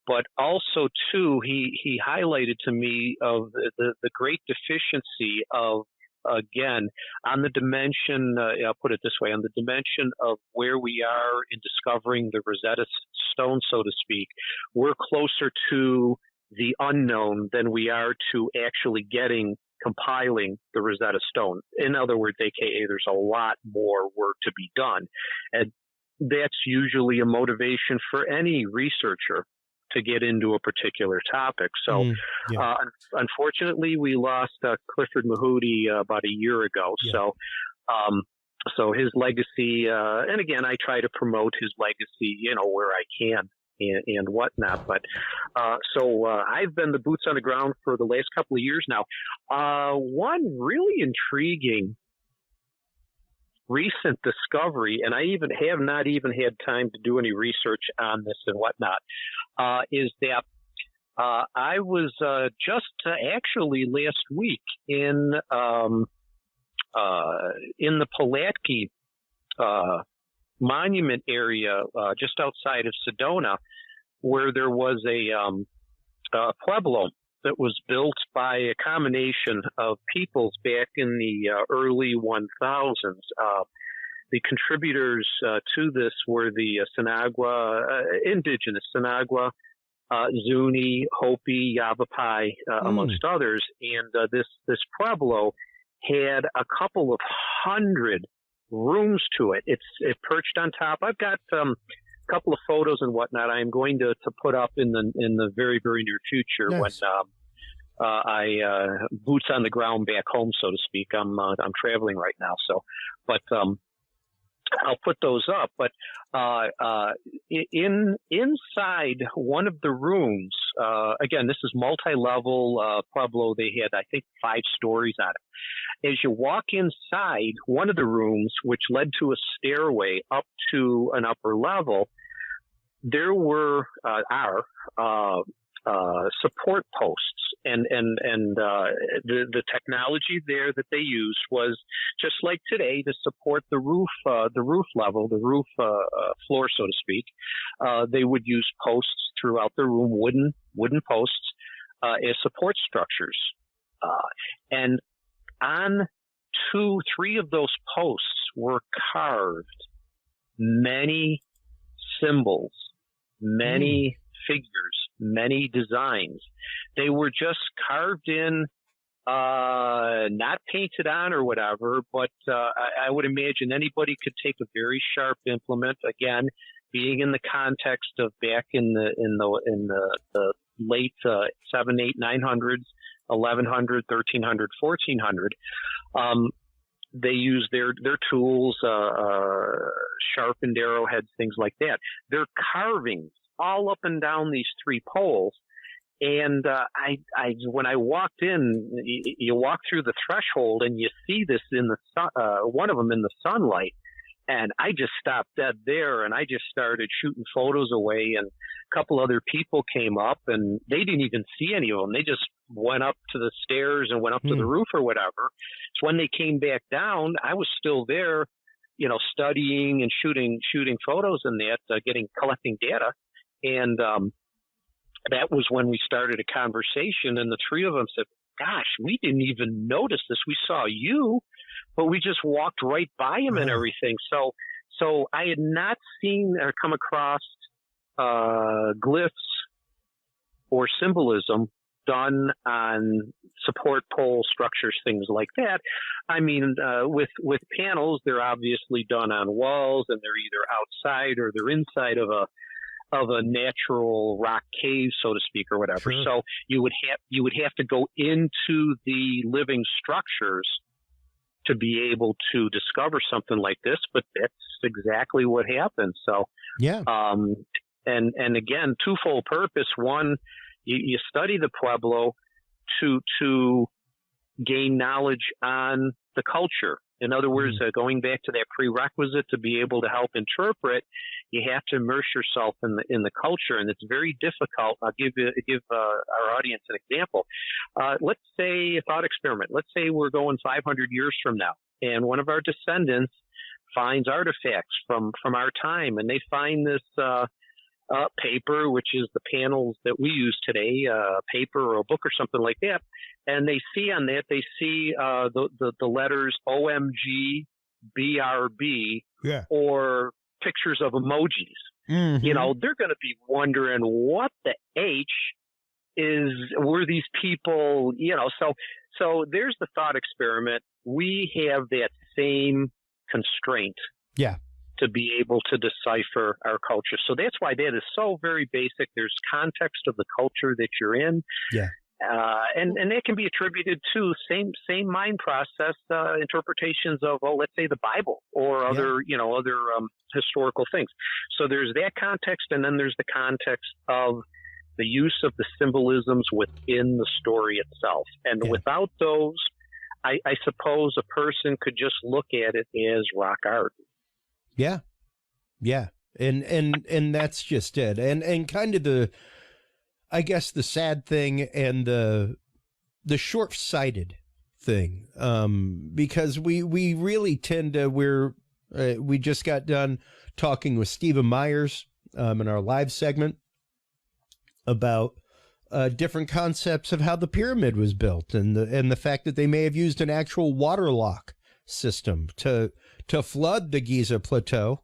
but also too, he highlighted to me of the great deficiency of, again, on the dimension, I'll put it this way, on the dimension of where we are in discovering the Rosetta Stone, so to speak, we're closer to the unknown than we are to actually compiling the Rosetta Stone. In other words, AKA, there's a lot more work to be done. And that's usually a motivation for any researcher to get into a particular topic. So, unfortunately, we lost Clifford Mahooty about a year ago. Yeah. So his legacy, and again, I try to promote his legacy, where I can and whatnot. But so I've been the boots on the ground for the last couple of years now. One really intriguing recent discovery, and I have not even had time to do any research on this and whatnot, is that I was just actually last week in the Pulaski monument area just outside of Sedona, where there was a pueblo that was built by a combination of peoples back in the early 1000s. The contributors to this were the Sinagua, indigenous Sinagua, Zuni, Hopi, Yavapai, amongst others. And this pueblo had a couple of hundred rooms to it. It perched on top. I've got a couple of photos and whatnot I'm going to put up in the very, very near future. Nice. When I boots on the ground back home, so to speak. I'm traveling right now, so but I'll put those up. But inside one of the rooms, again, this is multi-level pueblo. They had, I think, 5 stories on it. As you walk inside one of the rooms, which led to a stairway up to an upper level, there were support posts, and the technology there that they used was just like today to support the roof level, the roof floor, so to speak. They would use posts throughout the room, wooden posts as support structures, and on 2-3 of those posts were carved many symbols, many figures, many designs. They were just carved in, not painted on or whatever, but I would imagine anybody could take a very sharp implement, again, being in the context of back in the late 700, 800, 900s, 1100, 1300, 1400. They used their tools, sharpened arrowheads, things like that. They're carvings all up and down these 3 poles. And when I walked in, you walk through the threshold and you see this in the sun, one of them in the sunlight. And I just stopped dead there, and I just started shooting photos away. And a couple other people came up, and they didn't even see any of them. They just went up to the stairs and went up to the roof or whatever. So when they came back down, I was still there, studying and shooting photos and that, collecting data. And that was when we started a conversation, and the 3 of them said, "Gosh, we didn't even notice this. We saw you, but we just walked right by him and everything." So I had not seen or come across glyphs or symbolism done on support pole structures, things like that. I mean, with panels, they're obviously done on walls, and they're either outside or they're inside of a natural rock cave, so to speak, or whatever. Sure. So you would have to go into the living structures to be able to discover something like this, but that's exactly what happened. So, yeah. And again, twofold purpose. One, you study the Pueblo to gain knowledge on the culture. In other words, going back to that prerequisite to be able to help interpret, you have to immerse yourself in the culture, and it's very difficult. I'll give our audience an example. Let's say a thought experiment. Let's say we're going 500 years from now, and one of our descendants finds artifacts from our time, and they find this paper, which is the panels that we use today, paper or a book or something like that, and they see on that the letters OMG, BRB, or pictures of emojis. Mm-hmm. You know, they're going to be wondering what the H were these people, you know. So there's the thought experiment. We have that same constraint to be able to decipher our culture. So that's why that is so very basic. There's context of the culture that you're in. And that can be attributed to same mind process interpretations of, let's say the Bible or other historical things. So there's that context, and then there's the context of the use of the symbolisms within the story itself. And without those, I suppose a person could just look at it as rock art. Yeah. And that's just it. And kind of I guess the sad thing and the short-sighted thing, because we really tend to, we just got done talking with Stephen Myers in our live segment about different concepts of how the pyramid was built, and the fact that they may have used an actual water lock system to flood the Giza plateau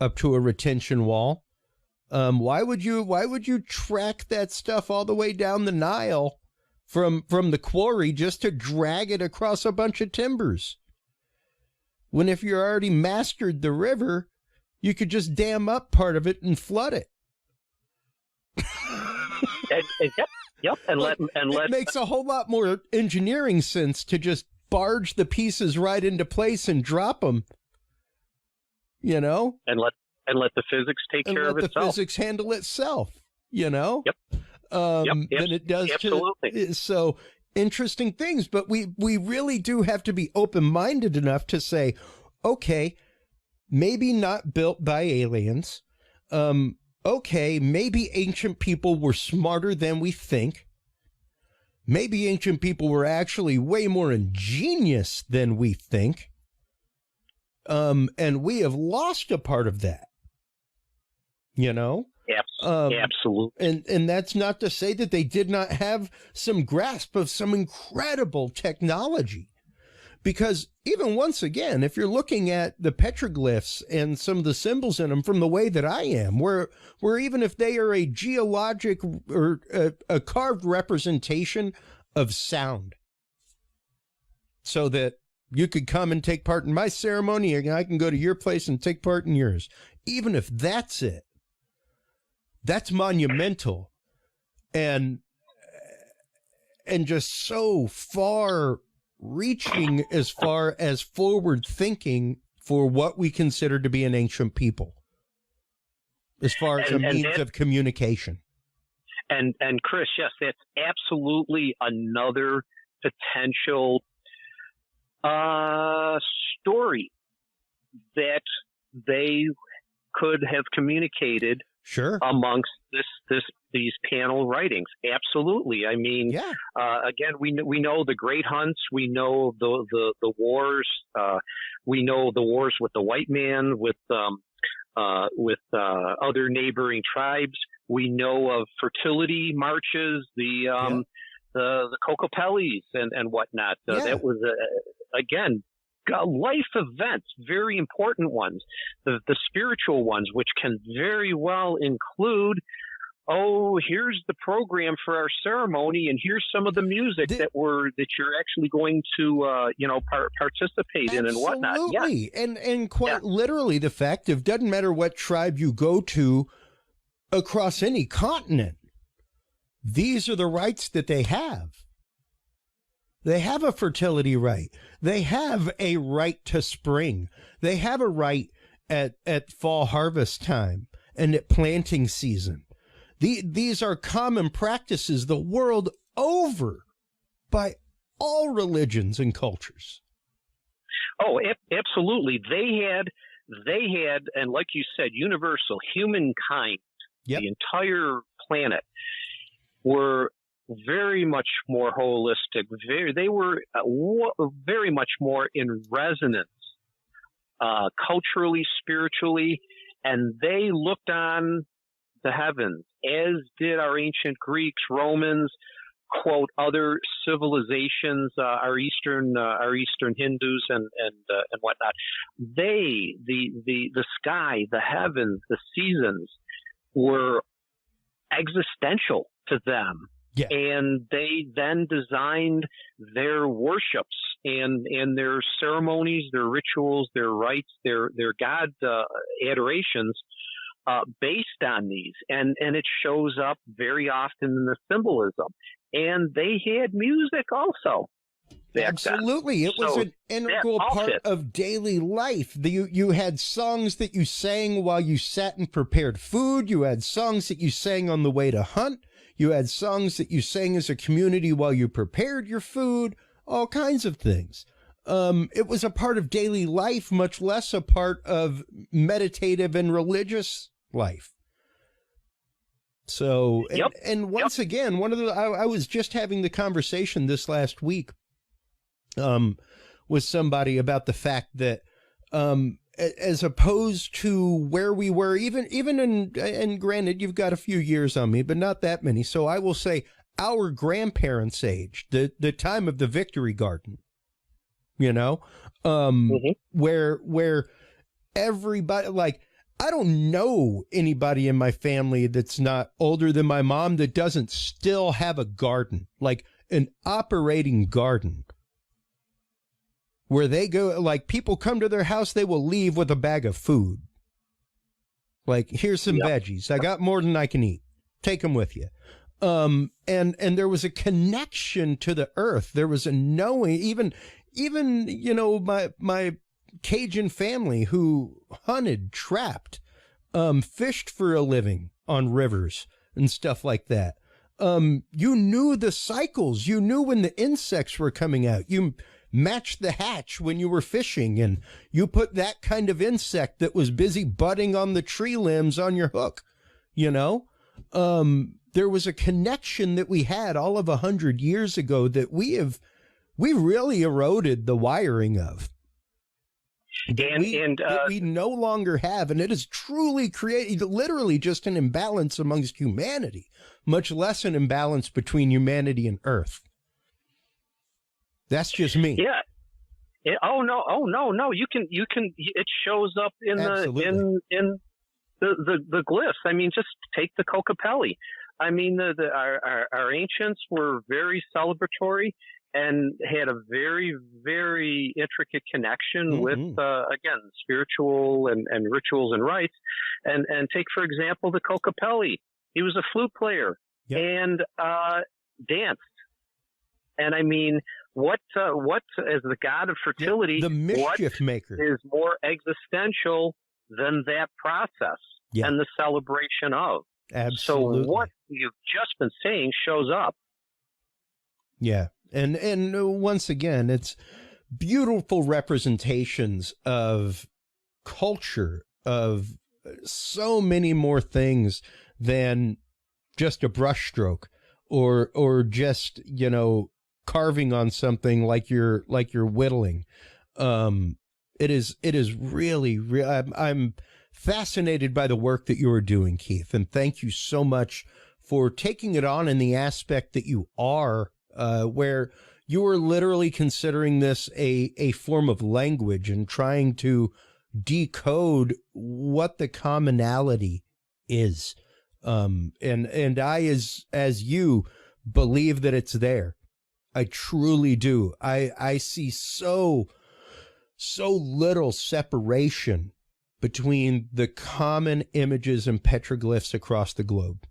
up to a retention wall. Why would you track that stuff all the way down the Nile from the quarry just to drag it across a bunch of timbers? When if you're already mastered the river, you could just dam up part of it and flood it. Yep. It makes a whole lot more engineering sense to just barge the pieces right into place and drop them. You know, and let the physics take care of itself. Let the physics handle itself. You know. Yep. Than it does. Absolutely. So interesting things, but we really do have to be open-minded enough to say, okay, maybe not built by aliens. Okay, maybe ancient people were smarter than we think. Maybe ancient people were actually way more ingenious than we think. And we have lost a part of that. You know? Absolutely. And that's not to say that they did not have some grasp of some incredible technology. Because even once again, if you're looking at the petroglyphs and some of the symbols in them from the way that I am, where even if they are a geologic or a carved representation of sound, so that you could come and take part in my ceremony and I can go to your place and take part in yours. Even if that's it, that's monumental and just so far reaching as far as forward thinking for what we consider to be an ancient people, as far as a means of communication. And Chris, yes, that's absolutely another potential story that they could have communicated amongst these panel writings. Absolutely. I mean, again, we know the great hunts. We know the wars. We know the wars with the white man, with other neighboring tribes. We know of fertility marches, the Kokopellis and whatnot. That was again, life events, very important ones, the spiritual ones, which can very well include, here's the program for our ceremony, and here's some of the music that you're actually going to, participate in and whatnot. Absolutely. And quite literally the fact of, doesn't matter what tribe you go to across any continent, these are the rights that they have. They have a fertility right. They have a right to spring. They have a right at fall harvest time and at planting season. These are common practices the world over by all religions and cultures. Oh, absolutely. They had, and like you said, universal humankind, the entire planet, were very much more holistic. They were very much more in resonance culturally, spiritually, and they looked on the heavens, as did our ancient Greeks, Romans, quote, other civilizations, our Eastern Hindus and whatnot. The sky, the heavens, the seasons were existential to them. Yeah. And they then designed their worships and their ceremonies, their rituals, their rites, their God adorations based on these. And it shows up very often in the symbolism. And they had music also. Absolutely. It was an integral part of daily life. You had songs that you sang while you sat and prepared food. You had songs that you sang on the way to hunt. You had songs that you sang as a community while you prepared your food, all kinds of things. It was a part of daily life, much less a part of meditative and religious life. So, and once again, I was just having the conversation this last week with somebody about the fact that as opposed to where we were, even in, and granted, you've got a few years on me, but not that many. So I will say our grandparents' age, the time of the Victory Garden, where everybody, like, I don't know anybody in my family that's not older than my mom that doesn't still have a garden, like an operating garden, where they go, like, people come to their house, they will leave with a bag of food. Like, here's some veggies. I got more than I can eat. Take them with you. And there was a connection to the earth. There was a knowing, even my Cajun family who hunted, trapped, fished for a living on rivers and stuff like that. You knew the cycles. You knew when the insects were coming out. You matched the hatch when you were fishing, and you put that kind of insect that was busy budding on the tree limbs on your hook. There was a connection that we had all of 100 years ago that we really eroded the wiring of. That we no longer have, and it has truly created literally just an imbalance amongst humanity, much less an imbalance between humanity and Earth. That's just me. Yeah. Oh no. You can. It shows up in the glyphs. I mean, just take the Kokopelli. I mean, our ancients were very celebratory and had a very, very intricate connection with, again, spiritual and rituals and rites. And take, for example, the Kokopelli. He was a flute player and danced. And I mean, what as the god of fertility, the mischief maker, is more existential than that process and the celebration of? Absolutely. So what you've just been saying shows up. Yeah. And once again, it's beautiful representations of culture, of so many more things than just a brushstroke or just, carving on something like you're whittling. It is really, I'm fascinated by the work that you are doing, Keith, and thank you so much for taking it on in the aspect that you are, where you are literally considering this a form of language and trying to decode what the commonality is. And I, as you, believe that it's there. I truly do. I see so little separation between the common images and petroglyphs across the globe.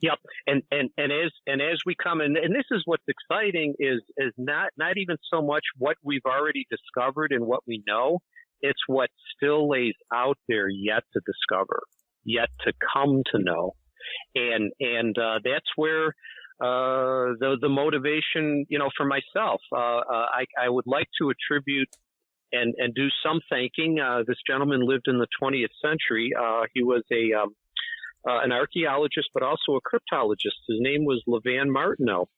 Yep, and as we come in, and this is what's exciting is not even so much what we've already discovered and what we know. It's what still lays out there yet to discover, yet to come to know, and that's where the motivation, for myself. I would like to attribute and do some thanking. This gentleman lived in the 20th century. He was an archaeologist, but also a cryptologist. His name was Levan Martineau.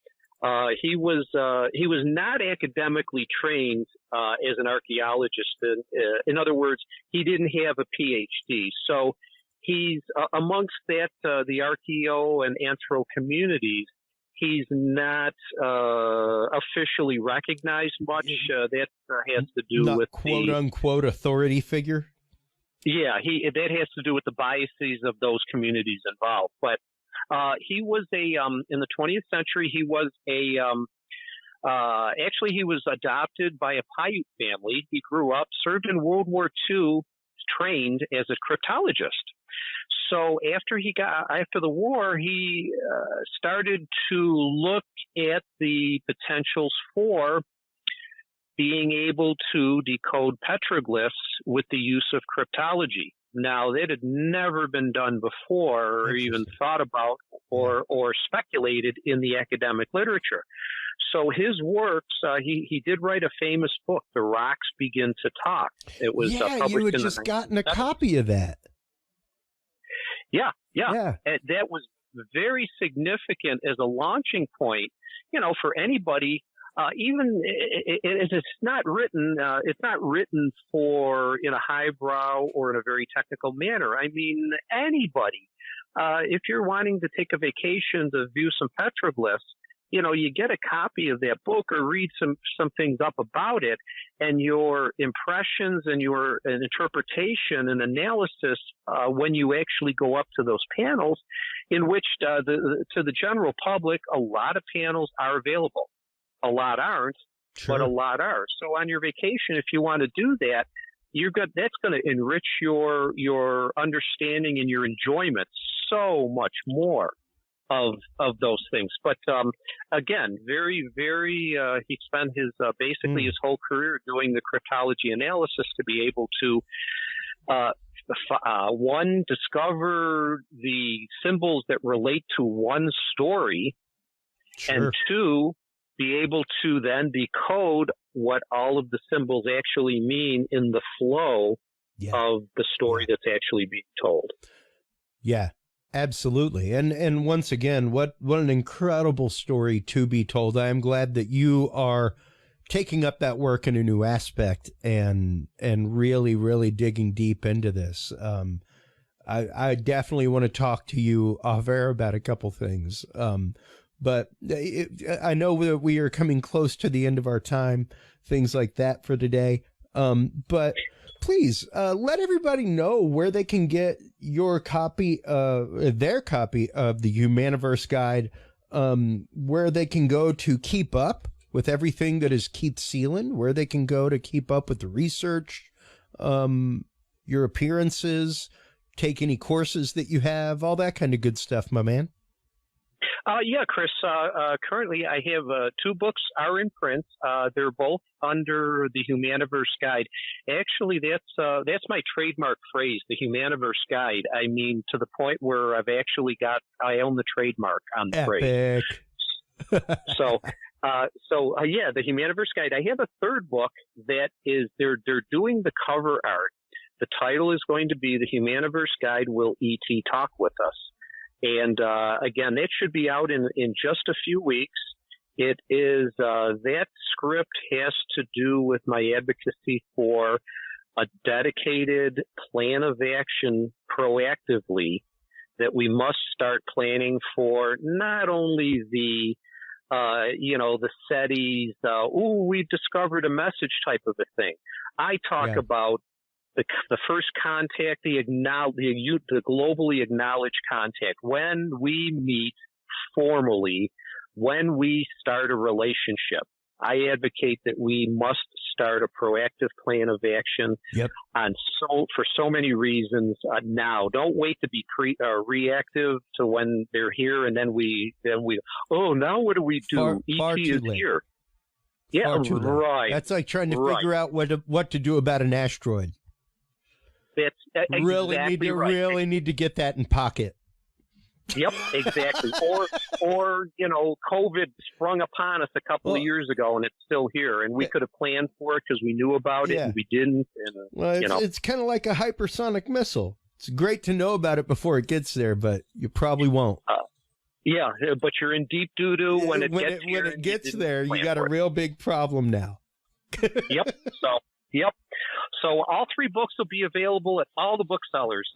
He was not academically trained as an archaeologist. In other words, he didn't have a PhD. So he's amongst the archaeo and anthro communities. He's not officially recognized much. That has to do with quote unquote authority figure. Yeah, that has to do with the biases of those communities involved. But he was in the 20th century, he was actually he was adopted by a Paiute family. He grew up, served in World War II, trained as a cryptologist. So after the war, he started to look at the potentials for being able to decode petroglyphs with the use of cryptology. Now, that had never been done before or even thought about or speculated in the academic literature. So his works, he did write a famous book, The Rocks Begin to Talk. It was published you had just gotten a copy of that. Yeah. And that was very significant as a launching point, for anybody. It's not written for in a highbrow or in a very technical manner. I mean, anybody, if you're wanting to take a vacation to view some petroglyphs, you get a copy of that book or read some things up about it, and your impressions and your interpretation and analysis when you actually go up to those panels, in which to the general public, a lot of panels are available. A lot aren't, but a lot are. So on your vacation, if you want to do that, that's going to enrich your understanding and your enjoyment so much more of those things. But again, very, very, he spent his basically his whole career doing the cryptology analysis to be able to one, discover the symbols that relate to one story, and two, be able to then decode what all of the symbols actually mean in the flow of the story that's actually being told. Yeah, absolutely. And once again, what an incredible story to be told. I am glad that you are taking up that work in a new aspect and really, really digging deep into this. I definitely want to talk to you off air about a couple things. But I know that we are coming close to the end of our time, things like that for today. But please let everybody know where they can get your copy, their copy of the Humaniverse Guide, where they can go to keep up with everything that is Keith Seland, where they can go to keep up with the research, your appearances, take any courses that you have, all that kind of good stuff, my man. Yeah, Chris. Currently, I have two books are in print. They're both under the Humaniverse Guide. Actually, that's my trademark phrase, the Humaniverse Guide. I mean, to the point where I own the trademark on the phrase. So, the Humaniverse Guide. I have a third book that is they're doing the cover art. The title is going to be The Humaniverse Guide. Will E.T. Talk with Us? And again, that should be out in just a few weeks. It is that script has to do with my advocacy for a dedicated plan of action proactively that we must start planning for not only the SETIs, we've discovered a message type of a thing. I talk about the first contact, the globally acknowledged contact, when we meet formally, when we start a relationship. I advocate that we must start a proactive plan of action for so many reasons now. Don't wait to be reactive to when they're here and then we now what do we do? Far E.T. is late. Here. Yeah, right. That's like trying to figure out what to do about an asteroid. That's exactly right. Really need to get that in pocket. Yep, exactly. or COVID sprung upon us a couple of years ago, and it's still here, and we could have planned for it because we knew about it, and we didn't. And, it's kind of like a hypersonic missile. It's great to know about it before it gets there, but you probably won't. Yeah, but you're in deep doo-doo when it gets there. You got a real big problem now. Yep. So all 3 books will be available at all the booksellers,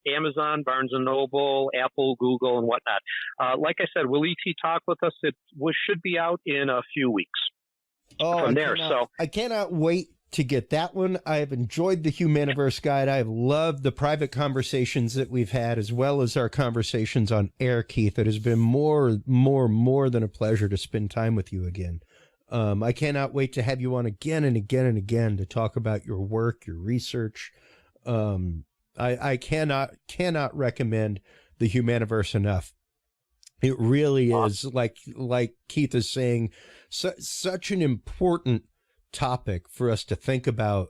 Amazon, Barnes & Noble, Apple, Google, and whatnot. Like I said, will E.T. talk with us? It should be out in a few weeks. I cannot wait to get that one. I have enjoyed the Humaniverse Guide. I have loved the private conversations that we've had, as well as our conversations on air, Keith. It has been more than a pleasure to spend time with you again. I cannot wait to have you on again and again and again to talk about your work, your research. I cannot recommend the Humaniverse enough. It really is, like Keith is saying, such an important topic for us to think about.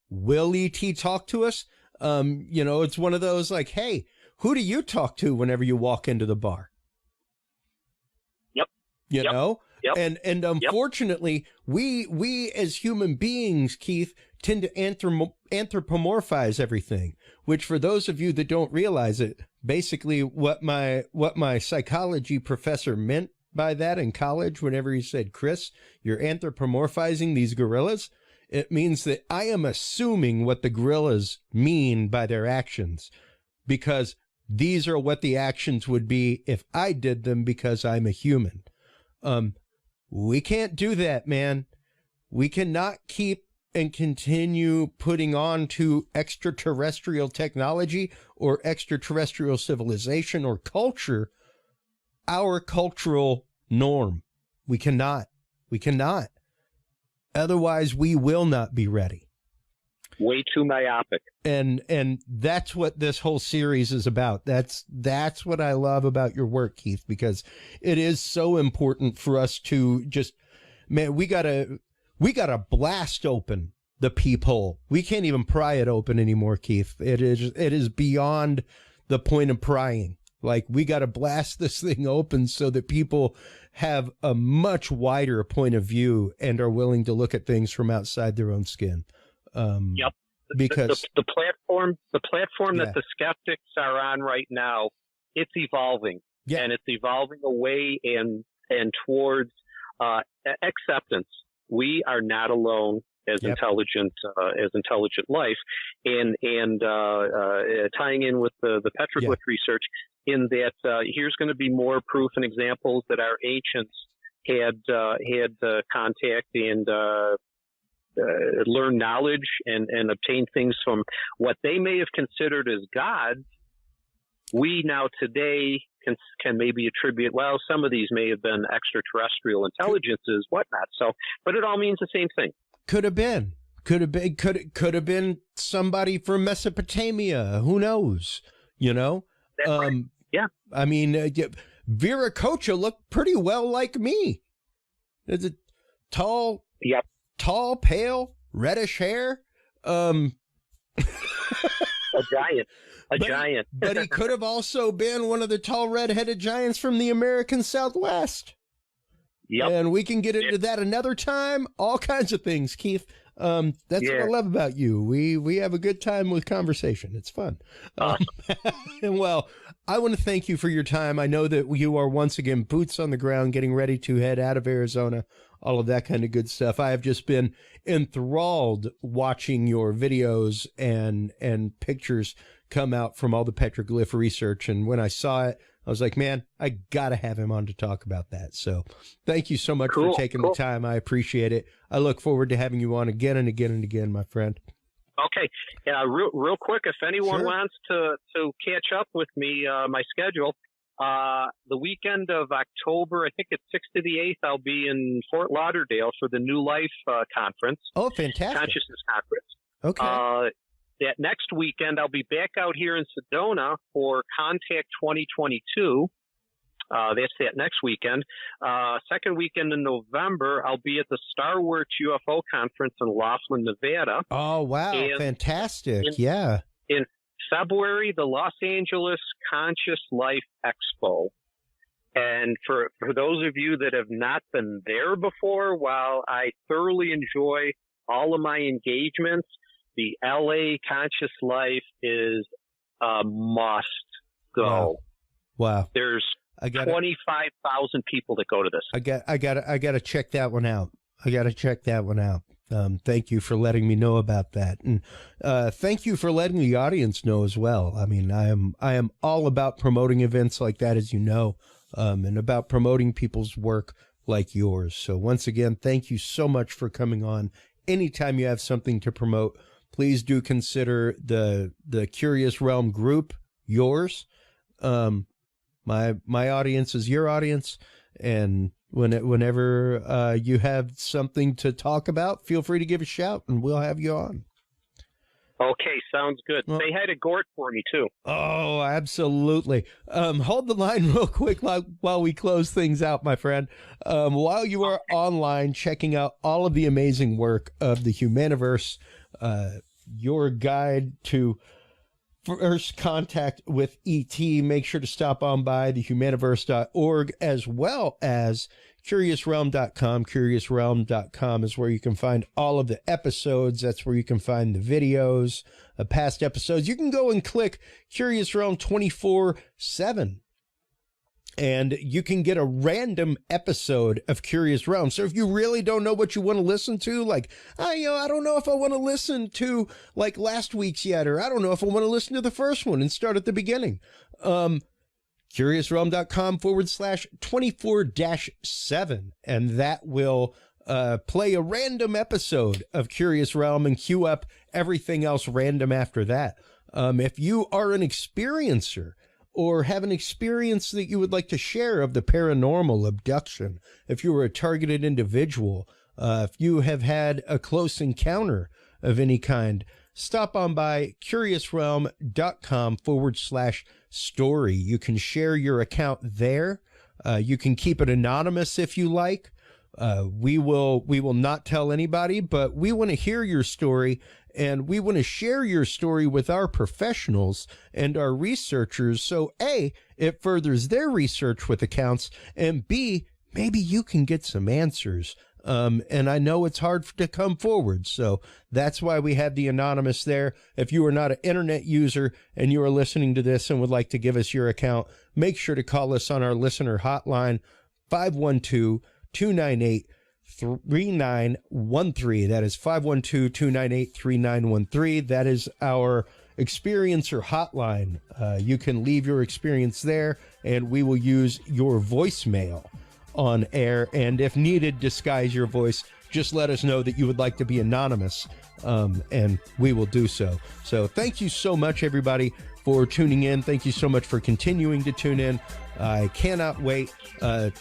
Will E.T. talk to us? It's one of those like, hey, who do you talk to whenever you walk into the bar? Yep. You know? Yep. And unfortunately, we as human beings, Keith, tend to anthropomorphize everything, which for those of you that don't realize it, basically what my psychology professor meant by that in college, whenever he said, Chris, you're anthropomorphizing these gorillas, it means that I am assuming what the gorillas mean by their actions, because these are what the actions would be if I did them because I'm a human. We can't do that, man. We cannot keep and continue putting on to extraterrestrial technology or extraterrestrial civilization or culture our cultural norm. We cannot. Otherwise, we will not be ready. Way too myopic. And that's what this whole series is about. That's what I love about your work, Keith, because it is so important for us to just, man, we gotta blast open the peephole. We can't even pry it open anymore, Keith. It is beyond the point of prying. Like, we got to blast this thing open so that people have a much wider point of view and are willing to look at things from outside their own skin. Yep. Because the platform that the skeptics are on right now, it's evolving. Yeah. And it's evolving away and towards acceptance. We are not alone as intelligent life, and tying in with the Petroglyph research, in that here's going to be more proof and examples that our ancients had contact and learn knowledge and obtain things from what they may have considered as gods. We now today can maybe attribute, well, some of these may have been extraterrestrial intelligences, whatnot. So, but it all means the same thing. Could have been somebody from Mesopotamia. Who knows? You know? Right. Yeah. I mean, Viracocha looked pretty well like me. It's a tall, pale, reddish hair. A giant. But he could have also been one of the tall, red-headed giants from the American Southwest. Yep. And we can get into that another time. All kinds of things, Keith. That's what I love about you. We have a good time with conversation. It's fun. Awesome. And well, I want to thank you for your time. I know that you are once again boots on the ground, getting ready to head out of Arizona, all of that kind of good stuff. I have just been enthralled watching your videos and pictures come out from all the petroglyph research. And when I saw it, I was like, man, I got to have him on to talk about that. So thank you so much for taking the time. I appreciate it. I look forward to having you on again and again and again, my friend. Okay. Real quick, if anyone wants to catch up with me, my schedule, the weekend of October, I think it's 6th to the 8th, I'll be in Fort Lauderdale for the New Life conference. Oh, fantastic. Consciousness conference. Okay. That next weekend, I'll be back out here in Sedona for Contact 2022. That's that next weekend. Second weekend in November, I'll be at the Star Wars UFO conference in Laughlin, Nevada. Oh, wow. And fantastic. In February, the Los Angeles Conscious Life Expo. And for those of you that have not been there before, while I thoroughly enjoy all of my engagements, the LA Conscious Life is a must go. Wow. There's 25,000 people that go to this. I got to check that one out. Thank you for letting me know about that. And thank you for letting the audience know as well. I mean, I am all about promoting events like that, as you know, and about promoting people's work like yours. So once again, thank you so much for coming on. Anytime you have something to promote, please do consider the Curious Realm group yours. My audience is your audience, and whenever you have something to talk about, feel free to give a shout, and we'll have you on. Okay, sounds good. Say hi to Gort for me, too. Oh, absolutely. Hold the line real quick while we close things out, my friend. While you are online checking out all of the amazing work of the Humaniverse, your guide to first contact with ET, make sure to stop on by thehumaniverse.org as well as curiousrealm.com. Curiousrealm.com is where you can find all of the episodes. That's where you can find the videos of past episodes. You can go and click Curious Realm 24/7. And you can get a random episode of Curious Realm. So if you really don't know what you want to listen to, like, I don't know if I want to listen to like last week's yet, or I don't know if I want to listen to the first one and start at the beginning. curiousrealm.com/24-7. And that will play a random episode of Curious Realm and queue up everything else random after that. If you are an experiencer, or have an experience that you would like to share of the paranormal, abduction, if you were a targeted individual, if you have had a close encounter of any kind, stop on by curiousrealm.com/story. You can share your account there. You can keep it anonymous if you like. We will not tell anybody, but we want to hear your story, and we want to share your story with our professionals and our researchers. So A, it furthers their research with accounts, and B, maybe you can get some answers. And I know it's hard to come forward, so that's why we have the anonymous there. If you are not an internet user and you are listening to this and would like to give us your account, make sure to call us on our listener hotline, 512-298-3913. That is 512-298-3913. That is our experiencer hotline. You can leave your experience there, and we will use your voicemail on air, and if needed, disguise your voice. Just let us know that you would like to be anonymous, and we will do so. So thank you so much, everybody, for tuning in. Thank you so much for continuing to tune in. I cannot wait.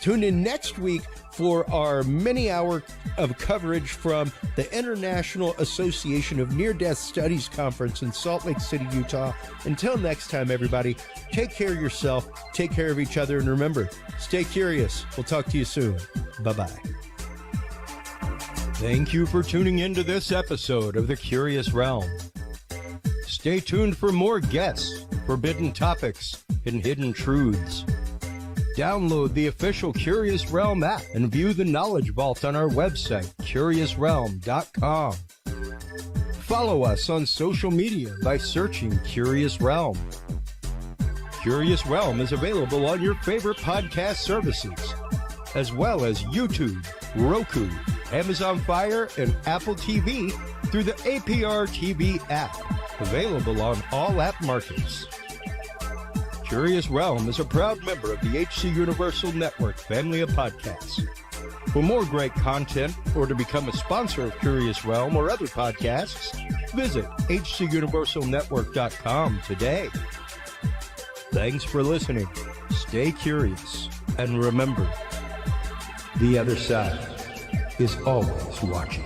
Tune in next week for our mini-hour of coverage from the International Association of Near-Death Studies Conference in Salt Lake City, Utah. Until next time, everybody, take care of yourself, take care of each other, and remember, stay curious. We'll talk to you soon. Bye-bye. Thank you for tuning in to this episode of The Curious Realm. Stay tuned for more guests, forbidden topics, and hidden truths. Download the official Curious Realm app and view the Knowledge Vault on our website, curiousrealm.com. Follow us on social media by searching Curious Realm. Curious Realm is available on your favorite podcast services, as well as YouTube, Roku, Amazon Fire, and Apple TV through the APR TV app, available on all app markets. Curious Realm is a proud member of the HC Universal Network family of podcasts. For more great content, or to become a sponsor of Curious Realm or other podcasts, visit hcuniversalnetwork.com today. Thanks for listening. Stay curious, and remember, the other side is always watching.